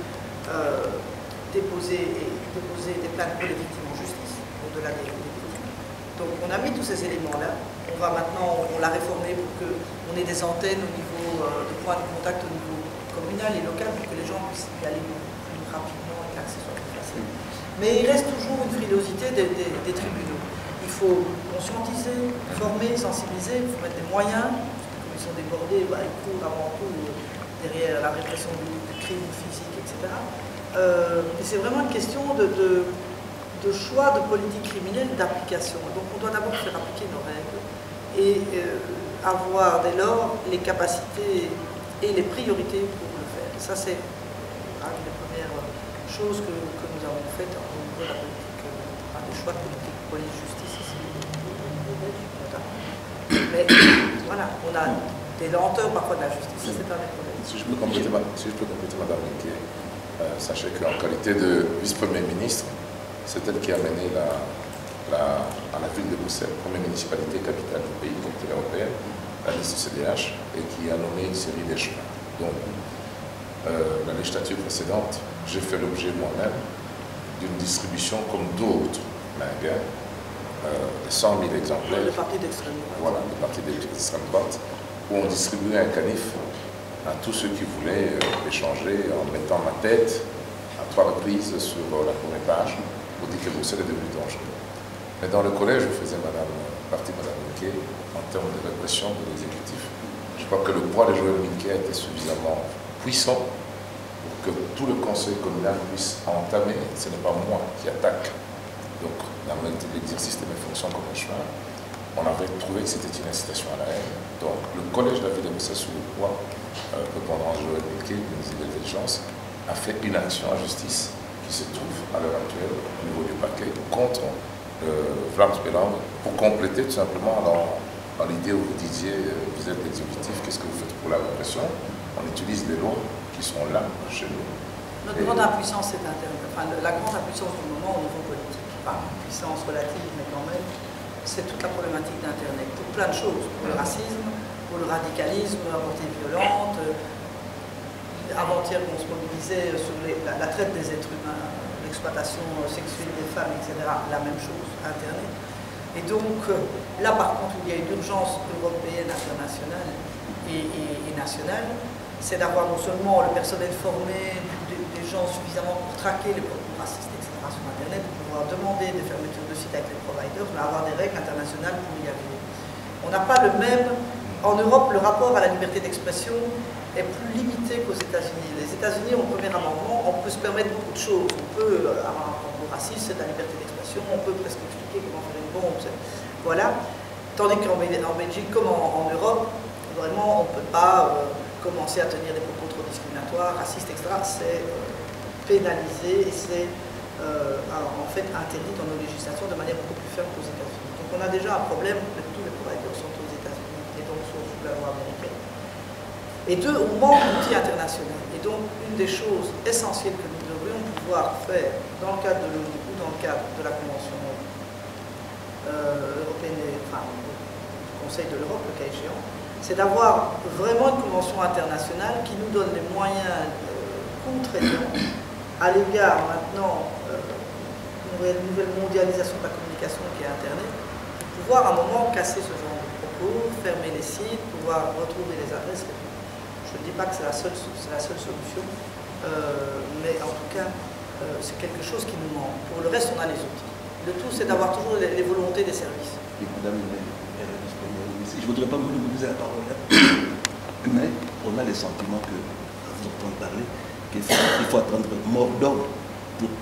déposer des plaintes pour les victimes en justice, au-delà des victimes. Donc on a mis tous ces éléments-là. On va maintenant, on l'a réformé pour qu'on ait des antennes au niveau de points de contact au niveau communal et local pour que les gens puissent y aller plus rapidement et que l'accès soit plus facile. Mais il reste toujours une frilosité des tribunaux. Il faut conscientiser, former, sensibiliser, il faut mettre des moyens. Comme ils sont débordés, ils courent avant tout derrière la répression du crime physique, etc. Et c'est vraiment une question de choix de politique criminelle, d'application. Donc on doit d'abord faire appliquer nos règles et avoir dès lors les capacités et les priorités pour le faire. Et ça, c'est une des premières choses que nous avons faites au niveau de la politique, des choix de politique police-justice ici. Mais voilà, on a des lenteurs parfois de la justice, ça c'est un des problèmes.
Si je peux compléter, Madame Linquet, sachez qu'en qualité de vice-premier ministre, c'est elle qui a mené à la ville de Bruxelles, première municipalité capitale du pays, capitale européenne, la liste CDH, et qui a nommé une série d'échelons. Donc, la législature précédente, j'ai fait l'objet moi-même d'une distribution comme d'autres magasins, de 100 000 exemplaires.
Le parti d'extrême droite.
Voilà, le parti d'extrême droite, où on distribuait un canif à tous ceux qui voulaient échanger en mettant ma tête à 3 reprises sur la première page pour dire que Bruxelles est devenu dangereux. Mais dans le collège, je faisais partie de Mme Linquet en termes de répression de l'exécutif. Je crois que le poids de Joël Linquet était suffisamment puissant pour que tout le conseil communal puisse entamer. Ce n'est pas moi qui attaque. Donc, dans l'exercice de mes fonctions comme échevin, on avait trouvé que c'était une incitation à la haine. Donc, le collège de la ville de Bruxelles, sous le poids, répondant à Joël Linquet, ministre de l'Intelligence, a fait une action en justice qui se trouve à l'heure actuelle au niveau du parquet contre Vlaams Belang pour compléter tout simplement dans l'idée où vous disiez, vous êtes l'exécutif, qu'est-ce que vous faites pour la répression? On utilise des lois qui sont là chez nous.
Notre grande impuissance, c'est Internet. Enfin, la grande impuissance du moment au niveau politique, pas une puissance relative, mais quand même, c'est toute la problématique d'Internet. Pour plein de choses, pour le racisme, pour le radicalisme, la portée violente. Avant-hier, on se mobilisait sur la traite des êtres humains, l'exploitation sexuelle des femmes, etc. La même chose, Internet. Et donc, là, par contre, il y a une urgence européenne, internationale et nationale, c'est d'avoir non seulement le personnel formé, des gens suffisamment pour traquer les propos racistes, etc. sur Internet, pour pouvoir demander des fermetures de sites avec les providers, mais avoir des règles internationales pour y arriver. On n'a pas le même... En Europe, le rapport à la liberté d'expression est plus limité qu'aux États-Unis. Les États-Unis ont le premier amendement, on peut se permettre beaucoup de choses. On peut avoir un propos raciste, c'est de la liberté d'expression, on peut presque expliquer comment faire une bombe. Voilà. Tandis qu'en Belgique, comme en Europe, vraiment, on ne peut pas commencer à tenir des propos trop discriminatoires, racistes, etc. C'est pénalisé et c'est en fait interdit dans nos législations de manière beaucoup plus ferme qu'aux États-Unis. Donc on a déjà un problème que tous les providers sont aux États-Unis et donc sont sous la loi américaine. Et deux, on manque d'outils internationaux. Et donc une des choses essentielles que nous devrions pouvoir faire dans le cadre de l'ONU ou dans le cadre de la Convention européenne, enfin du Conseil de l'Europe, le cas échéant, c'est d'avoir vraiment une convention internationale qui nous donne les moyens contraignants à l'égard maintenant d'une nouvelle mondialisation de la communication qui est Internet, pour pouvoir à un moment casser ce genre de propos, fermer les sites, pouvoir retrouver les adresses. Je ne dis pas que c'est la seule solution, mais en tout cas, c'est quelque chose qui nous manque. Pour le reste, on a les outils. Le tout, c'est d'avoir toujours les volontés des services.
Et madame, je ne voudrais pas monopoliser la parole, mais on a le sentiment que, à vous entendre parler, qu'il faut attendre mort d'homme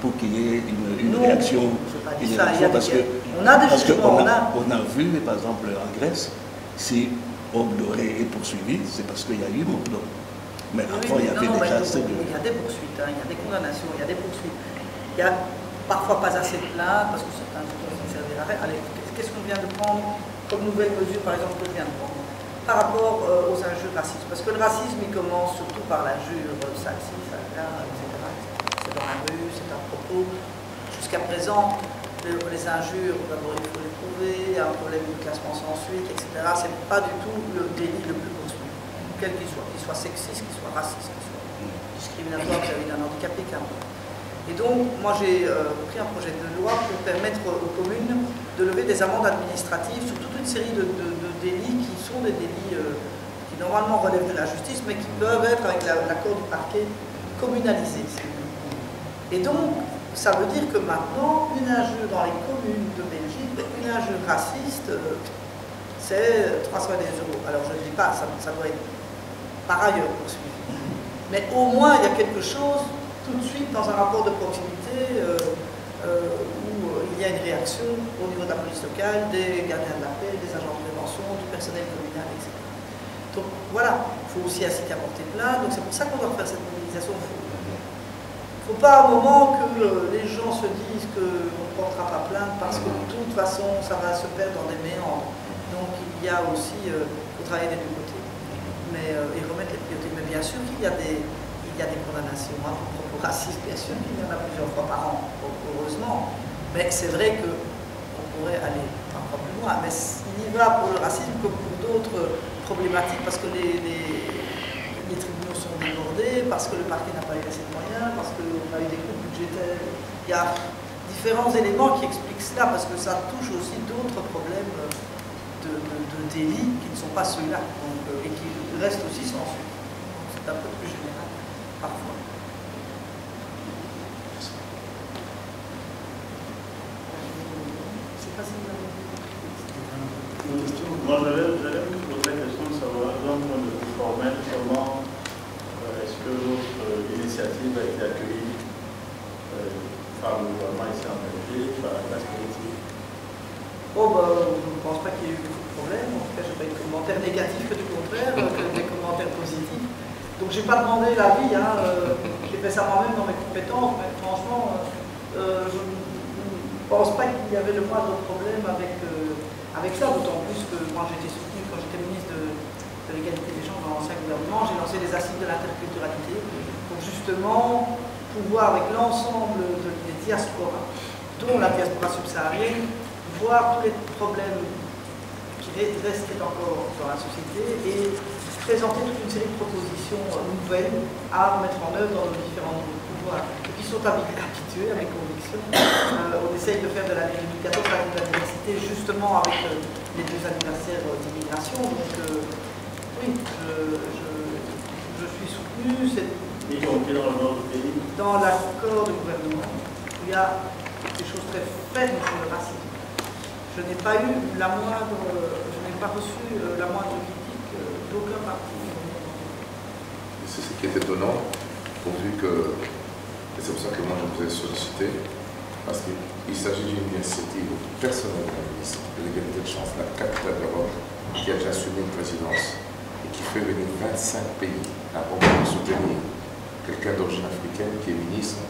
pour qu'il y ait une réaction. Parce qu'on a vu, par exemple, en Grèce, si Homme Doré est poursuivi, c'est parce qu'il y a eu mort d'homme. Mais avant, il y avait déjà assez de...
Il y a des poursuites, il y a des condamnations, il y a des poursuites. Il y a parfois pas assez de plaintes, parce que certains ne servir à rien. Allez, qu'est-ce qu'on vient de prendre comme nouvelle mesure, par exemple, que je viens de prendre par rapport aux injures racistes? Parce que le racisme, il commence surtout par l'injure, ça-ci, ça-là, etc. C'est dans la rue, c'est un propos. Jusqu'à présent, les injures, d'abord, il faut les prouver, il y a un problème de classement sans suite, etc. C'est pas du tout le délit le plus poursuivi, quel qu'il soit sexiste, qu'il soit raciste, qu'il soit discriminatoire vis-à-vis d'un handicapé, qu'importe. Et donc, moi j'ai pris un projet de loi pour permettre aux communes de lever des amendes administratives sur toute une série de délits qui sont des délits qui normalement relèvent de la justice, mais qui peuvent être, avec l'accord du parquet, communalisés. Et donc, ça veut dire que maintenant, une injure dans les communes de Belgique, une injure raciste, c'est 300 €. Alors je ne dis pas, ça doit être par ailleurs poursuivi. Mais au moins, il y a quelque chose tout de suite dans un rapport de proximité où il y a une réaction au niveau de la police locale, des gardiens de la paix, des agents de prévention, du personnel communal, etc. Donc voilà, il faut aussi inciter à porter plainte, donc c'est pour ça qu'on doit faire cette mobilisation. Il ne faut pas à un moment que les gens se disent qu'on ne portera pas plainte parce que de toute façon ça va se perdre dans des méandres. Donc il y a aussi, faut travailler des deux côtés et remettre les priorités. Mais bien sûr qu'il y a des condamnations pour propos racistes, bien sûr qu'il y en a plusieurs fois par an, heureusement. Mais c'est vrai qu'on pourrait aller encore plus loin. Mais il y va pour le racisme comme pour d'autres problématiques parce que les tribunaux sont débordés, parce que le parquet n'a pas eu assez de moyens, parce qu'on a eu des coupes budgétaires. Il y a différents éléments qui expliquent cela, parce que ça touche aussi d'autres problèmes de délits qui ne sont pas ceux-là, et qui restent aussi sans suite. C'est un peu plus général, parfois. Je ne sais pas si vous avez une question.
Moi, j'allais vous poser la question de savoir, d'un point de vue formel, comment est-ce que votre initiative a été accueillie par le gouvernement ici en Belgique, par la classe politique?
Oh, je ne pense pas qu'il y ait eu beaucoup de problèmes. En tout cas, je n'ai pas eu de commentaires négatifs que du contraire, que des commentaires positifs. Donc, je n'ai pas demandé l'avis. J'ai fait ça moi-même dans mes compétences, mais franchement, je ne pense pas qu'il y avait le moindre problème avec ça, d'autant plus que moi j'ai été soutenu quand j'étais ministre de l'égalité des genres dans l'ancien gouvernement. J'ai lancé des assises de l'interculturalité pour justement pouvoir, avec l'ensemble des diasporas, dont la diaspora subsaharienne, voir tous les problèmes qui restaient encore dans la société et présenter toute une série de propositions nouvelles à mettre en œuvre dans nos différents niveaux de pouvoir, qui sont habitués à mes convictions. On essaye de faire de l'année 2014 l'année de la diversité, justement avec les 2 anniversaires d'immigration. Donc oui, je suis soutenu.
Y compris dans le nord du pays?
Dans l'accord de gouvernement, où il y a des choses très fermes sur le racisme. Je n'ai pas eu la moindre, je n'ai pas reçu la moindre critique d'aucun parti.
C'est ce qui est étonnant, pourvu que, et c'est pour ça que moi je vous ai sollicité, parce qu'il s'agit d'une initiative personnelle de la ministre de l'égalité de chance, la capitale d'Europe, qui a déjà assumé une présidence et qui fait venir 25 pays à Rome pour soutenir quelqu'un d'origine africaine qui est ministre.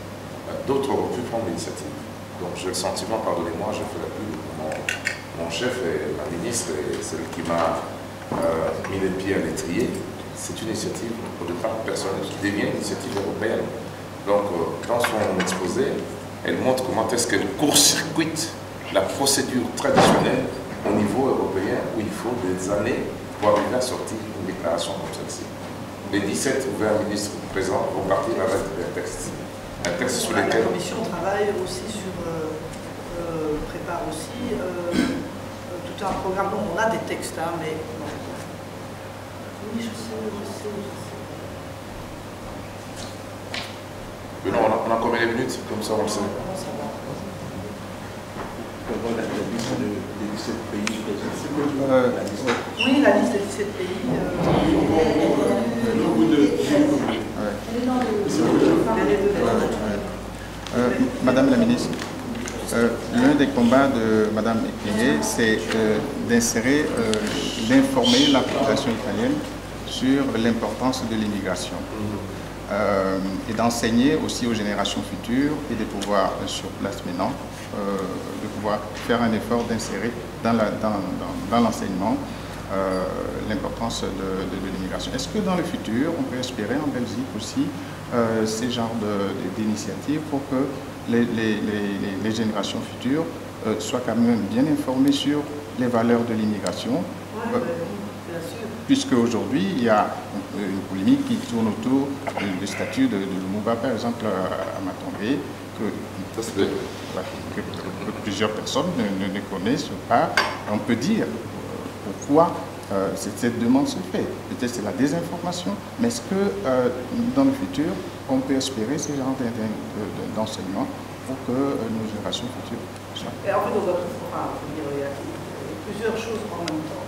D'autres auraient pu prendre l'initiative. Donc j'ai le sentiment, pardonnez-moi, je fais la pub, mon chef et ma ministre et celle qui m'a mis les pieds à l'étrier, c'est une initiative au départ personnelle qui devient une initiative européenne. Donc dans son exposé, elle montre comment est-ce qu'elle court-circuite la procédure traditionnelle au niveau européen où il faut des années pour arriver à sortir une déclaration comme celle-ci. Les 17 ou 20 ministres présents vont partir avec un texte sur lequel...
La commission travaille aussi sur, prépare aussi tout un programme. Bon, on a des textes, mais... Oui, je sais.
Mais non, on a combien de minutes? Comme ça, on le sait.
Oui, la liste des 17 pays.
Madame la ministre, l'un des combats de Madame Ekenge, c'est d'insérer, d'informer la population italienne sur l'importance de l'immigration et d'enseigner aussi aux générations futures et de pouvoir, sur place maintenant, de pouvoir faire un effort d'insérer dans l'enseignement l'importance de l'immigration. Est-ce que dans le futur, on peut espérer en Belgique aussi ces genres d'initiatives pour que les générations futures soient quand même bien informées sur les valeurs de l'immigration. Puisque aujourd'hui, il y a une polémique qui tourne autour du statut de Lumumba, par exemple, à Matongé, que plusieurs personnes ne connaissent pas. On peut dire pourquoi cette demande se fait. Peut-être c'est la désinformation, mais est-ce que dans le futur, on peut espérer ce genre d'enseignement pour que nos générations futures soient...
Et en fait, il y a plusieurs choses en même temps.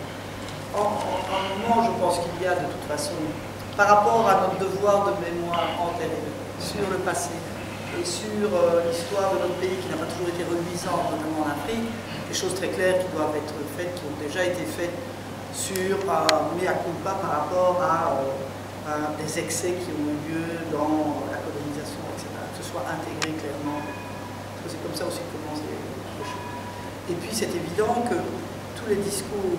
En un moment, je pense qu'il y a de toute façon, par rapport à notre devoir de mémoire antérieur sur le passé et sur l'histoire de notre pays qui n'a pas toujours été reluisante, notamment en Afrique, des choses très claires qui doivent être faites, qui ont déjà été faites sur mea culpa par rapport à des excès qui ont eu lieu dans la colonisation, etc. Que ce soit intégré clairement, parce que c'est comme ça aussi que commencent les choses. Et puis c'est évident que tous les discours,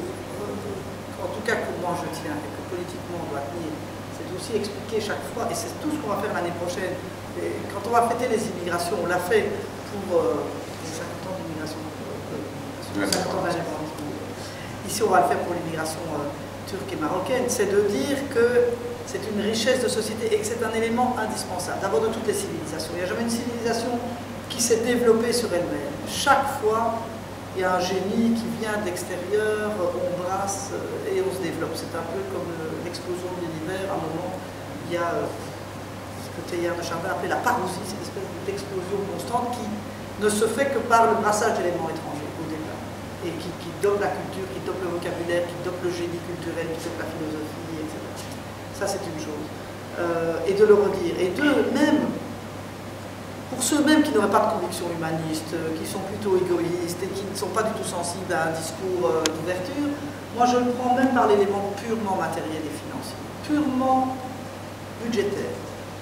en tout cas que moi je tiens et que politiquement on doit tenir, c'est aussi expliquer chaque fois, et c'est tout ce qu'on va faire l'année prochaine. Et quand on va fêter les immigrations, on l'a fait pour les 50 ans d'immigration, 50 ans d'indépendance. Ici, on va le faire pour l'immigration turque et marocaine, c'est de dire que c'est une richesse de société et que c'est un élément indispensable, d'abord de toutes les civilisations. Il n'y a jamais une civilisation qui s'est développée sur elle-même. Chaque fois, il y a un génie qui vient d'extérieur, on brasse et on se développe. C'est un peu comme l'explosion de l'univers. À un moment, il y a ce que Teilhard de Chardin appelait la parousie, cette espèce d'explosion constante qui ne se fait que par le brassage d'éléments étrangers au départ, et qui dope la culture, qui dope le vocabulaire, qui dope le génie culturel, qui dope la philosophie, etc. Ça, c'est une chose. Et de le redire. Et deux, même, pour ceux même qui n'auraient pas de conviction humaniste, qui sont plutôt égoïstes et qui ne sont pas du tout sensibles à un discours d'ouverture, moi je le prends même par l'élément purement matériel et financier, purement budgétaire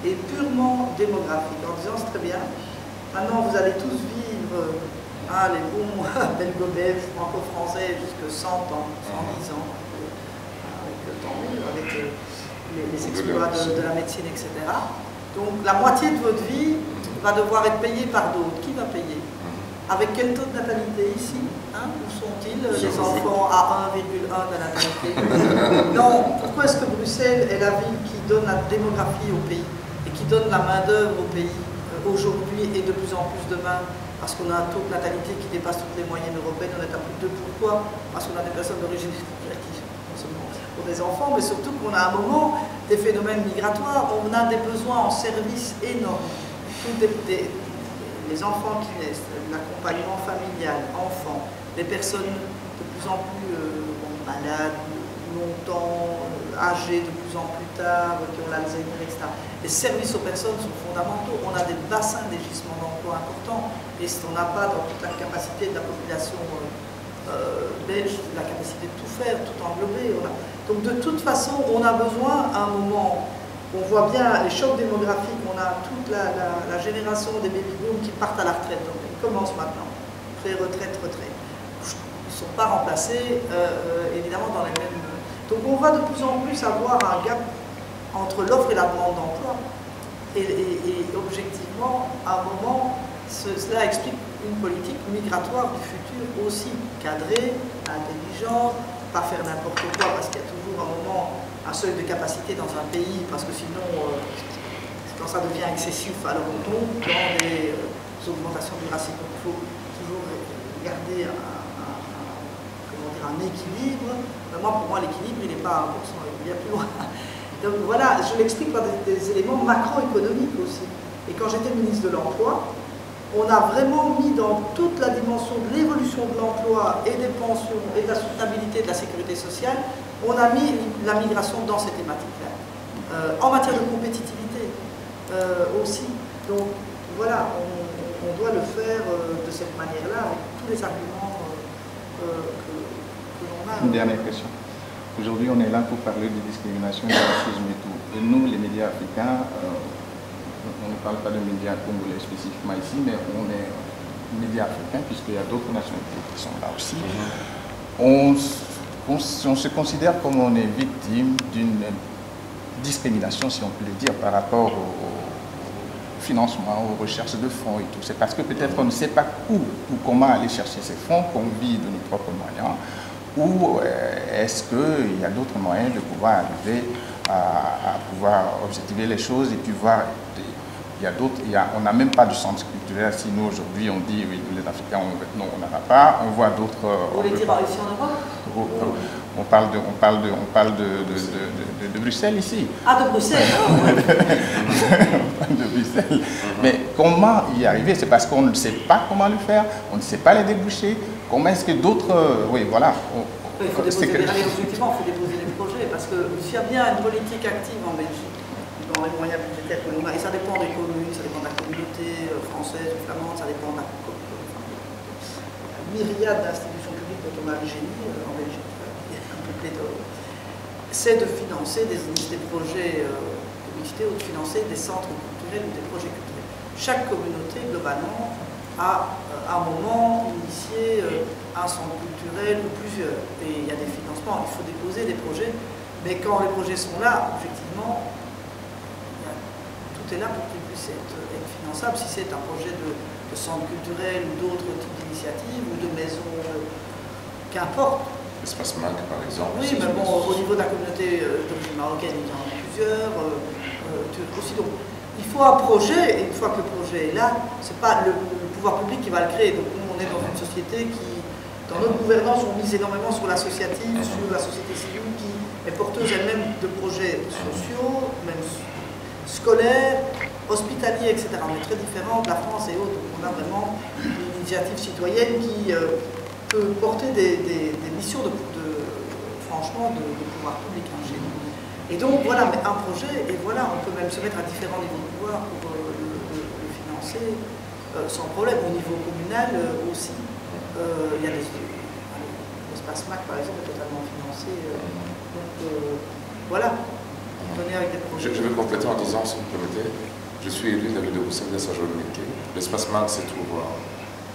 et purement démographique, en disant c'est très bien, maintenant vous allez tous vivre les bons belgo-belges, franco-français jusqu'à 100 ans, 110 ans, avec les exploits de la médecine, etc. Donc la moitié de votre vie va devoir être payée par d'autres. Qui va payer? Avec quel taux de natalité ici? Où sont-ils les enfants à 1,1 de natalité? Non, pourquoi est-ce que Bruxelles est la ville qui donne la démographie au pays et qui donne la main-d'œuvre au pays aujourd'hui et de plus en plus demain? Parce qu'on a un taux de natalité qui dépasse toutes les moyennes européennes, on est à plus de 2. Pourquoi? Parce qu'on a des personnes d'origine étrangère qui non seulement pour des enfants, mais surtout qu'on a à un moment des phénomènes migratoires, on a des besoins en services énormes. Les enfants qui naissent, l'accompagnement familial, enfants, les personnes de plus en plus malades, longtemps, âgées de plus en plus tard, qui ont l'Alzheimer, etc. Les services aux personnes sont fondamentaux. On a des bassins des gisements d'emploi importants et on n'a pas dans toute la capacité de la population belge, la capacité de tout faire, tout englober. Donc de toute façon, on a besoin à un moment. On voit bien les chocs démographiques, on a toute la génération des baby-booms qui partent à la retraite. Donc ils commencent maintenant, pré-retraite, retraite. Ils ne sont pas remplacés, évidemment, dans les mêmes... Donc on va de plus en plus avoir un gap entre l'offre et la demande d'emploi. Et objectivement, à un moment, cela explique une politique migratoire du futur aussi cadrée, intelligente, pas faire n'importe quoi, parce qu'il y a toujours un moment... un seuil de capacité dans un pays, parce que sinon, quand ça devient excessif, alors on tombe dans des augmentations du racisme. Donc il faut toujours garder un équilibre. Mais moi, pour moi, l'équilibre, il n'est pas à 1%, il est bien plus loin. Donc voilà, je l'explique par des éléments macroéconomiques aussi. Et quand j'étais ministre de l'Emploi, on a vraiment mis dans toute la dimension de l'évolution de l'emploi et des pensions et de la soutenabilité de la sécurité sociale, on a mis la migration dans ces thématiques-là. En matière de compétitivité aussi. Donc voilà, on doit le faire de cette manière-là, avec tous les arguments que l'on a.
Une dernière question. Aujourd'hui, on est là pour parler de discrimination, de racisme et tout. Et nous, les médias africains, on ne parle pas de médias congolais spécifiquement ici, mais on est médias africains, puisqu'il y a d'autres nationalités qui sont là aussi. On se considère comme on est victime d'une discrimination, si on peut le dire, par rapport aux financement, aux recherches de fonds et tout. C'est parce que peut-être on ne sait pas où ou comment aller chercher ces fonds, qu'on vit de nos propres moyens, ou est-ce qu'il y a d'autres moyens de pouvoir arriver à pouvoir objectiver les choses et puis voir. Il y a d'autres, on n'a même pas de centre culturel. Si nous aujourd'hui on dit oui, les Africains, non, on n'en a pas. On voit d'autres.
Vous voulez dire ici en Europe?
On parle de Bruxelles ici.
Ah, de Bruxelles.
De Bruxelles. Mais comment y arriver? C'est parce qu'on ne sait pas comment le faire, on ne sait pas les déboucher. Comment est-ce que d'autres. Oui, voilà.
Il faut déposer, effectivement, il faut déposer des projets, parce que s'il y a bien une politique active en Belgique, dans les moyens budgétaires que l'on a, et ça dépend des communes, ça dépend de la communauté française ou flamande, ça dépend de la myriade d'institutions publiques dont on a le génie en Belgique, c'est de financer des projets de mixité ou de financer des centres culturels ou des projets culturels. Chaque communauté, globalement, a à un moment initié un centre culturel ou plusieurs. Et il y a des financements, il faut déposer des projets, mais quand les projets sont là, effectivement, tout est là pour qu'ils puissent être finançables. Si c'est un projet de centre culturel ou d'autres types d'initiatives ou de maisons, qu'importe.
L'espace MAC, par exemple.
Oui, mais bon, au niveau de la communauté d'origine marocaine, il y en a plusieurs, aussi. Donc, il faut un projet, et une fois que le projet est là, c'est pas le pouvoir public qui va le créer. Donc, nous, on est dans une société qui, dans notre gouvernance, on mise énormément sur l'associative, sur la société civile, qui est porteuse elle-même de projets sociaux, même scolaires, hospitaliers, etc. On est très différent de la France et autres. Donc, on a vraiment une initiative citoyenne qui peut porter des missions franchement de pouvoir public chez nous. Et donc voilà, mais un projet, et voilà, on peut même se mettre à différents niveaux de pouvoir pour le financer sans problème. Au niveau communal aussi, il y a l'espace MAC par exemple est totalement financé. Donc voilà, venez avec des projets.
Je vais compléter en disant, si vous permettez, je suis élu de la ville de Bruxelles de Saint-Jean-de-Métier. L'espace MAC se trouve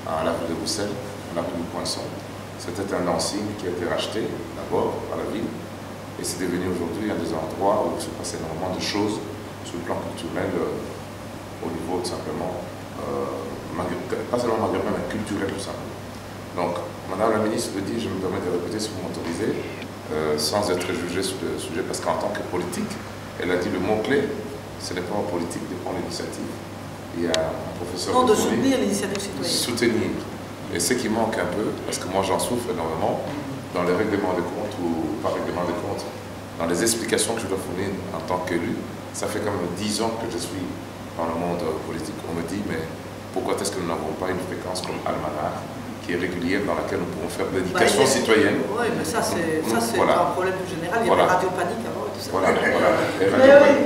à la ville de Bruxelles, à la ville du Poinçon. C'était un enseigne qui a été racheté d'abord par la ville. Et c'est devenu aujourd'hui un des endroits où se passe énormément de choses sur le plan culturel, au niveau tout simplement, pas seulement maghrébin, mais culturel tout simplement. Donc, Madame la ministre le dit, je me permets de répéter si vous m'autorisez, sans être jugé sur le sujet, parce qu'en tant que politique, elle a dit le mot-clé, ce n'est pas en politique de prendre l'initiative. Il y a un professeur...
Non, de soutenir l'initiative citoyenne.
Soutenir. Et ce qui manque un peu, parce que moi j'en souffre énormément, dans les règlements de compte ou pas règlements de compte, dans les explications que je dois fournir en tant qu'élu, ça fait quand même 10 ans que je suis dans le monde politique. On me dit, mais pourquoi est-ce que nous n'avons pas une fréquence comme Almanar, qui est régulière, dans laquelle nous pouvons faire de l'éducation citoyenne?
Oui, mais ça c'est
voilà.
un problème plus général. Il y a
Voilà.
Radio Panique avant et tout ça.
Voilà.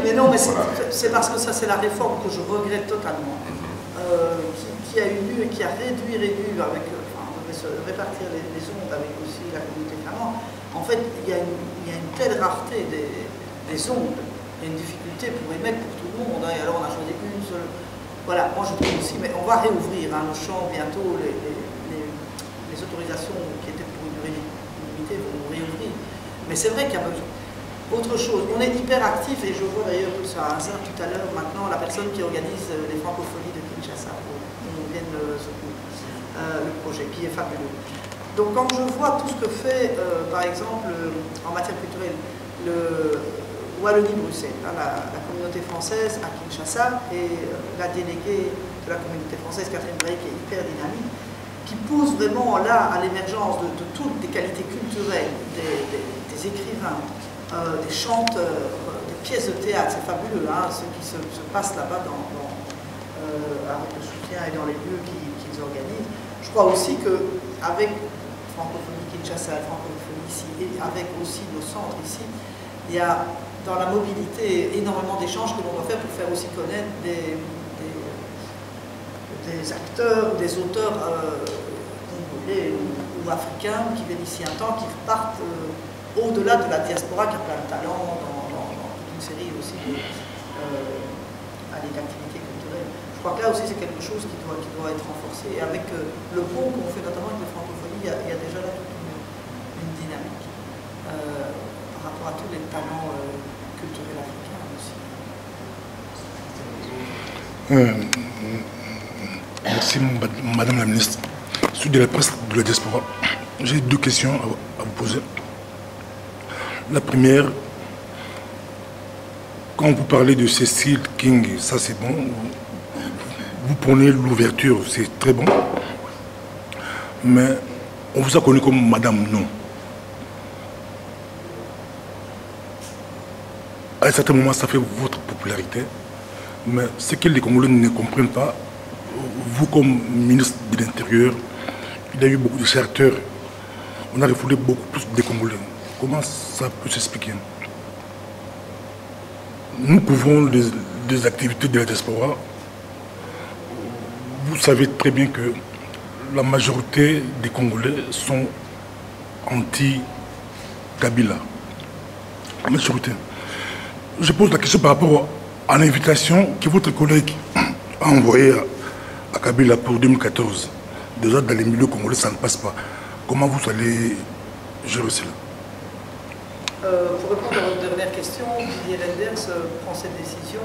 Mais non, mais
Voilà.
c'est parce que ça c'est la réforme que je regrette totalement, qui a eu lieu et qui a réduit avec, on devait se répartir les ondes avec aussi la communauté flamande. En fait, il y a une telle rareté des ondes, il y a une difficulté pour émettre pour tout le monde, et alors on a choisi une seule. Voilà, moi je trouve aussi, mais on va réouvrir nos champs bientôt, les autorisations qui étaient pour une durée limitée vont réouvrir. Mais c'est vrai qu'il y a besoin. Autre chose, on est hyper actif, et je vois d'ailleurs sur un hasard tout à l'heure maintenant la personne qui organise les francophonies de Kinshasa, on vient de le projet, qui est fabuleux. Donc quand je vois tout ce que fait, par exemple, en matière culturelle, le Wallonie-Bruxelles, la communauté française à Kinshasa, et la déléguée de la communauté française, Catherine Drake, qui est hyper dynamique, qui pousse vraiment là à l'émergence de toutes les qualités culturelles, des écrivains, des chanteurs, des pièces de théâtre, c'est fabuleux, ce qui se passe là-bas avec le soutien et dans les lieux qu'ils organisent. Je crois aussi qu'avec Francophonie Kinshasa, Francophonie ici, et avec aussi nos centres ici, il y a dans la mobilité énormément d'échanges que l'on doit faire pour faire aussi connaître des acteurs ou des auteurs congolais ou africains qui viennent ici un temps, qui repartent au-delà de la diaspora, qui a plein de talents dans toute une série aussi d'activités culturelles. Je crois que là aussi c'est quelque chose qui doit être renforcé. Et avec le pont qu'on fait notamment avec les francophonies, il y a déjà là toute une dynamique par rapport à tous les talents culturels africains aussi.
Merci, Madame la Ministre. Sur de la presse de la diaspora, j'ai deux questions à vous poser. La première, quand vous parlez de Cécile King, ça c'est bon, vous prenez l'ouverture, c'est très bon, mais on vous a connu comme Madame Non. À un certain moment, ça fait votre popularité, mais ce que les Congolais ne comprennent pas, vous comme ministre de l'Intérieur, il y a eu beaucoup de chercheurs, on a refoulé beaucoup plus de Congolais. Comment ça peut s'expliquer? Nous couvrons des activités de la diaspora. Vous savez très bien que la majorité des Congolais sont anti-Kabila. La majorité. Je pose la question par rapport à l'invitation que votre collègue a envoyée à Kabila pour 2014. Déjà, dans les milieux congolais, ça ne passe pas. Comment vous allez gérer cela?
Pour répondre à votre dernière question, Didier Reynders prend cette décision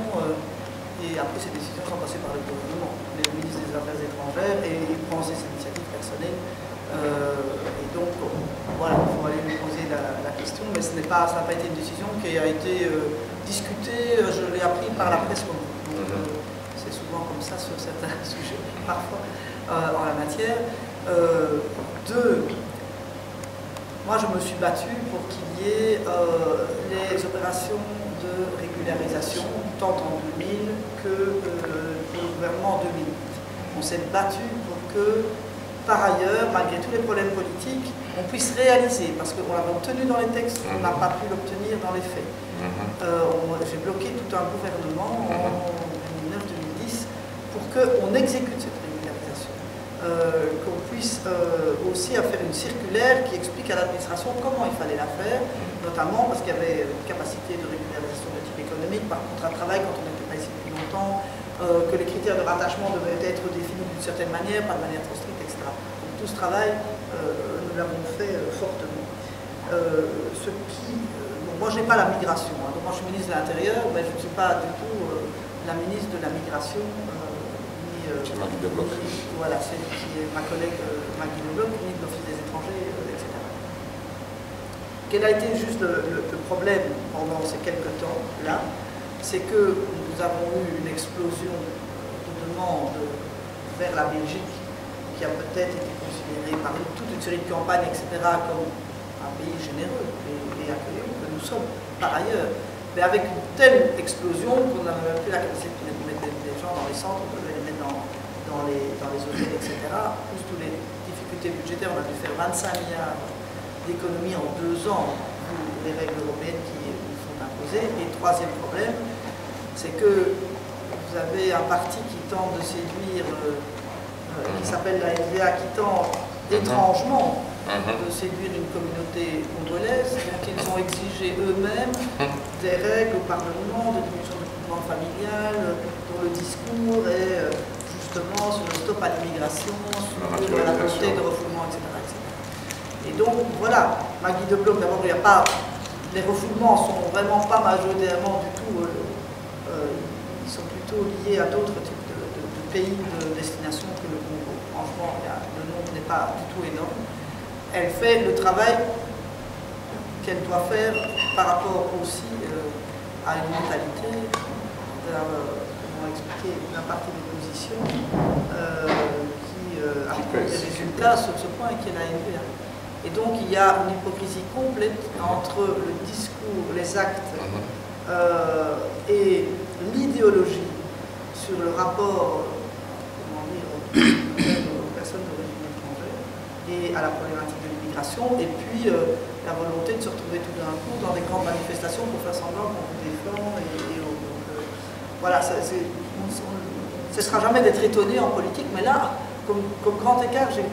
et après ces décisions sont passées par le gouvernement, le ministre des Affaires étrangères, et il prend ses initiatives personnelles. Et donc, voilà, il faut aller lui poser la question, mais ça n'a pas été une décision qui a été discutée, je l'ai appris par la presse. C'est souvent comme ça sur certains sujets, parfois, en la matière. Deux, moi, je me suis battu pour qu'il y ait les opérations de régularisation, tant en 2000 que le gouvernement en 2008. On s'est battu pour que, par ailleurs, malgré tous les problèmes politiques, on puisse réaliser, parce qu'on l'avait obtenu dans les textes, on n'a pas pu l'obtenir dans les faits. J'ai bloqué tout un gouvernement en 2009-2010 pour qu'on exécute cette régularisation. Qu'on puisse aussi faire une circulaire qui explique à l'administration comment il fallait la faire, notamment parce qu'il y avait une capacité de régularisation de type économique, par contrat de travail quand on n'était pas ici depuis longtemps, que les critères de rattachement devaient être définis d'une certaine manière, pas de manière trop stricte, etc. Donc tout ce travail, nous l'avons fait fortement. Moi je n'ai pas la migration, hein. Donc moi je suis ministre de l'Intérieur, mais je ne suis pas du tout la ministre de la migration.
C'est Magui Debloc.
Voilà, c'est qui est ma collègue Magui Debloc, ministre de l'Office des étrangers, etc. Quel a été juste le problème pendant ces quelques temps-là, c'est que nous avons eu une explosion de demandes vers la Belgique, qui a peut-être été considérée par toute une série de campagnes, etc., comme un pays généreux et accueillant que nous sommes par ailleurs. Mais avec une telle explosion qu'on n'avait même plus la capacité de mettre des gens dans les centres, on devait les mettre dans les hôtels, etc. Plus toutes les difficultés budgétaires, on a dû faire 25 milliards d'économies en 2 ans, vu les règles européennes qui nous sont imposées. Et le troisième problème, c'est que vous avez un parti qui tente de séduire, qui s'appelle la NVA, qui tente étrangement de séduire une communauté congolaise. Donc ils ont exigé eux-mêmes des règles au Parlement de diminution du mouvement familial, dont le discours est justement sur le stop à l'immigration, sur la volonté de refoulement, etc., etc. Et donc voilà, Magui Debloc, d'abord il n'y a pas, les refoulements ne sont vraiment pas majoritairement du tout, ils sont plutôt liés à d'autres types de pays de destination que le Congo. Franchement, le nombre n'est pas du tout énorme. Elle fait le travail qu'elle doit faire par rapport aussi à une mentalité, comment expliquer, une partie des positions qui apporte des résultats sur ce point et qui est la NVA. Et donc il y a une hypocrisie complète entre le discours, les actes et l'idéologie sur le rapport, comment dire, aux personnes d'origine étrangère et à la problématique de l'immigration, et puis la volonté de se retrouver tout d'un coup dans des grandes manifestations pour faire semblant qu'on vous défend. Voilà, ce ne sera jamais d'être étonné en politique, mais là, comme grand écart, j'ai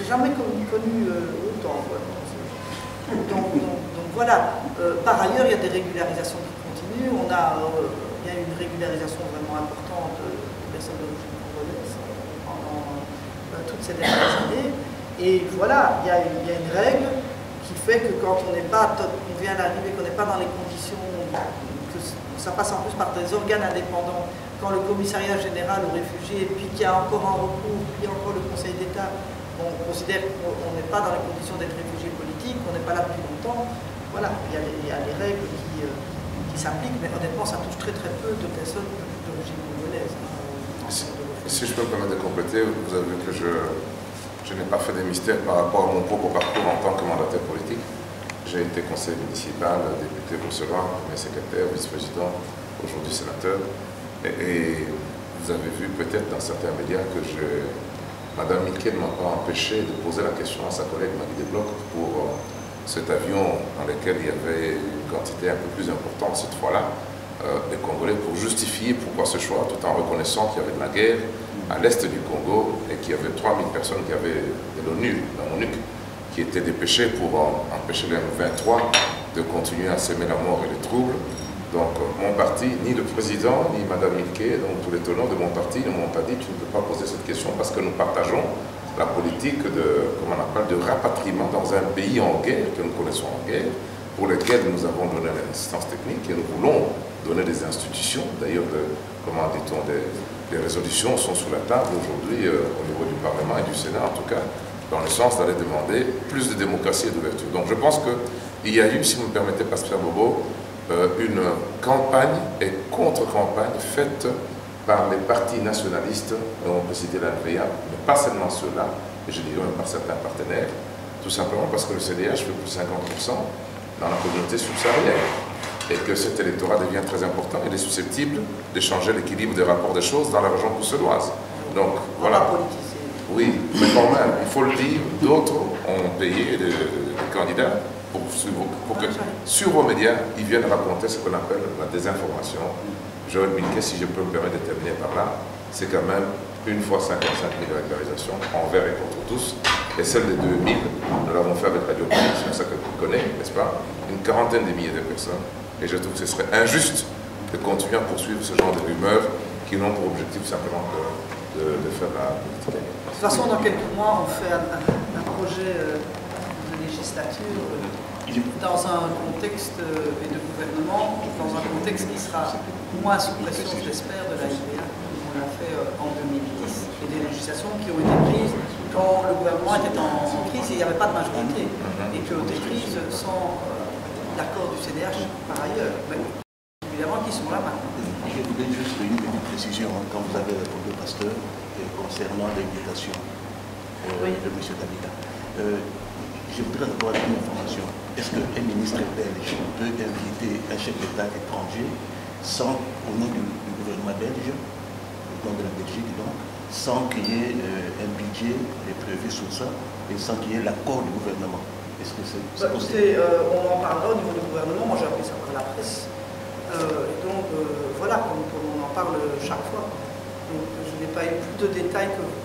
jamais connu autant. Voilà. Donc voilà, par ailleurs, il y a des régularisations qui continuent. Il y a une régularisation vraiment importante de personnes d'origine congolaise pendant toutes ces dernières années. Et voilà, il y a une règle qui fait que quand on vient d'arriver, qu'on n'est pas dans les conditions, que ça passe en plus par des organes indépendants quand le commissariat général aux réfugiés, puis qu'il y a encore un recours, puis encore le Conseil d'État, on considère qu'on n'est pas dans les conditions d'être réfugié politique, qu'on n'est pas là depuis longtemps. Voilà, il y a des règles qui s'appliquent, mais honnêtement, ça touche très très peu de personnes d'origine congolaise.
Si je peux me permettre de compléter, vous avez vu que je n'ai pas fait de mystère par rapport à mon propre parcours en tant que mandataire politique. J'ai été conseiller municipal, député bruxellois, premier secrétaire, vice-président, aujourd'hui sénateur. Et vous avez vu peut-être dans certains médias que Madame Milquet ne m'a pas empêché de poser la question à sa collègue Marie Desblocs pour cet avion dans lequel il y avait une quantité un peu plus importante cette fois-là des Congolais, pour justifier pourquoi ce choix, tout en reconnaissant qu'il y avait de la guerre à l'est du Congo et qu'il y avait 3000 personnes qui avaient de l'ONU, la MONUC, qui étaient dépêchées pour empêcher les M23 de continuer à s'aimer la mort et les troubles. Donc mon parti, ni le président, ni Mme Milquet, donc tous les tenants de mon parti ne m'ont pas dit tu ne peux pas poser cette question parce que nous partageons la politique de, comment on appelle, de rapatriement dans un pays en guerre, que nous connaissons en guerre, pour lequel nous avons donné l'assistance technique et nous voulons donner des institutions. D'ailleurs, comment dit-on, des résolutions sont sur la table aujourd'hui au niveau du Parlement et du Sénat, en tout cas, dans le sens d'aller demander plus de démocratie et d'ouverture. Donc je pense qu'il y a eu, si vous me permettez, Pasteur Bobo, une campagne et contre-campagne faite par les partis nationalistes, on peut citer l'NVA, mais pas seulement ceux-là, mais je dirais même par certains partenaires, tout simplement parce que le CDH fait plus de 50% dans la communauté subsaharienne et que cet électorat devient très important. Il est susceptible de changer l'équilibre des rapports des choses dans la région bruxelloise. Donc voilà. Oui, mais quand même, il faut le dire, d'autres ont payé des candidats pour que sur vos médias, ils viennent raconter ce qu'on appelle la désinformation. Joël Milquet, si je peux me permettre de terminer par là, c'est quand même une fois 55 000 régularisations envers et contre tous. Et celle des 2000, nous l'avons fait avec Radio Paris, c'est ça que vous connaissez, n'est-ce pas? Une quarantaine de milliers de personnes. Et je trouve que ce serait injuste de continuer à poursuivre ce genre de rumeurs qui n'ont pour objectif simplement de faire la politique.
De toute façon, dans quelques mois, on fait un projet de législature dans un contexte et de gouvernement, dans un contexte qui sera moins sous pression, je l'espère, de la IPA, comme on l'a fait en 2010, et des législations qui ont été prises quand le gouvernement était en crise et il n'y avait pas de majorité, et que des crises sans l'accord du CDH par ailleurs, mais évidemment qui sont là maintenant.
Je voudrais juste une petite précision quand vous avez répondu au pasteur concernant l'invitation de M. Davila. Je voudrais avoir une information. Est-ce qu'un ministre belge peut inviter un chef d'État étranger sans, au nom du gouvernement belge, au nom de la Belgique donc, sans qu'il y ait un budget prévu sur ça et sans qu'il y ait l'accord du gouvernement? Est-ce que c'est possible?
On en parlera au niveau du gouvernement, moi j'ai appris ça par la presse. Donc voilà, comme on en parle chaque fois. Donc je n'ai pas eu plus de détails que vous.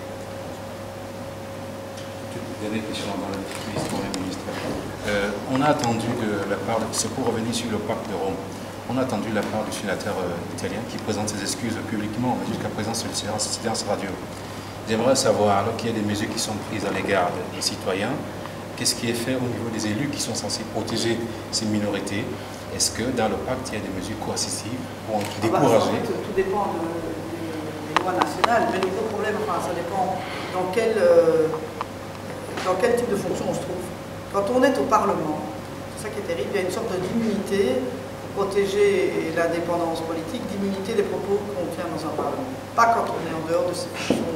Dernière question dans le Premier ministre. On a attendu de la part, c'est pour revenir sur le pacte de Rome, on a attendu de la part du sénateur italien qui présente ses excuses publiquement, mais jusqu'à présent c'est une silence radio. J'aimerais savoir, alors qu'il y a des mesures qui sont prises à l'égard des citoyens, qu'est-ce qui est fait au niveau des élus qui sont censés protéger ces minorités? Est-ce que dans le pacte, il y a des mesures coercitives pour décourager?
Tout dépend des lois nationales, mais le gros problème, ça dépend dans quel type de fonction on se trouve. Quand on est au Parlement, c'est ça qui est terrible, il y a une sorte d'immunité pour protéger l'indépendance politique, d'immunité des propos qu'on tient dans un Parlement. Pas quand on est en dehors de ces fonctions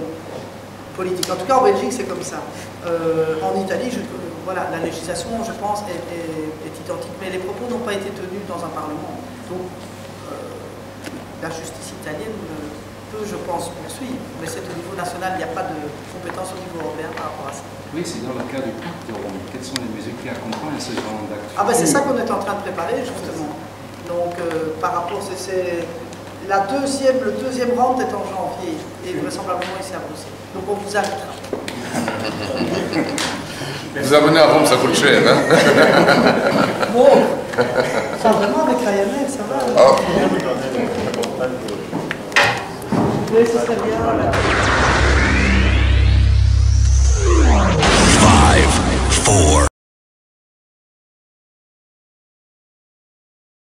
politiques. En tout cas, en Belgique, c'est comme ça. En Italie, voilà, la législation, je pense, est identique, mais les propos n'ont pas été tenus dans un Parlement. Donc, la justice italienne peut, je pense, poursuivre, mais c'est au niveau national, il n'y a pas de compétence au niveau européen par rapport à ça.
Oui, c'est dans le cas du pacte de Rome. Quelles sont les mesures qui accompagnent ce genre d'actes?
Ah ben c'est ça qu'on est en train de préparer, justement. Donc, par rapport, le deuxième round est en janvier, et vraisemblablement ici à Bruxelles. Donc on vous invitera.
Vous amenez à Rome, ça coûte cher, hein?
Bon, ça vraiment avec Ryanair, ça va.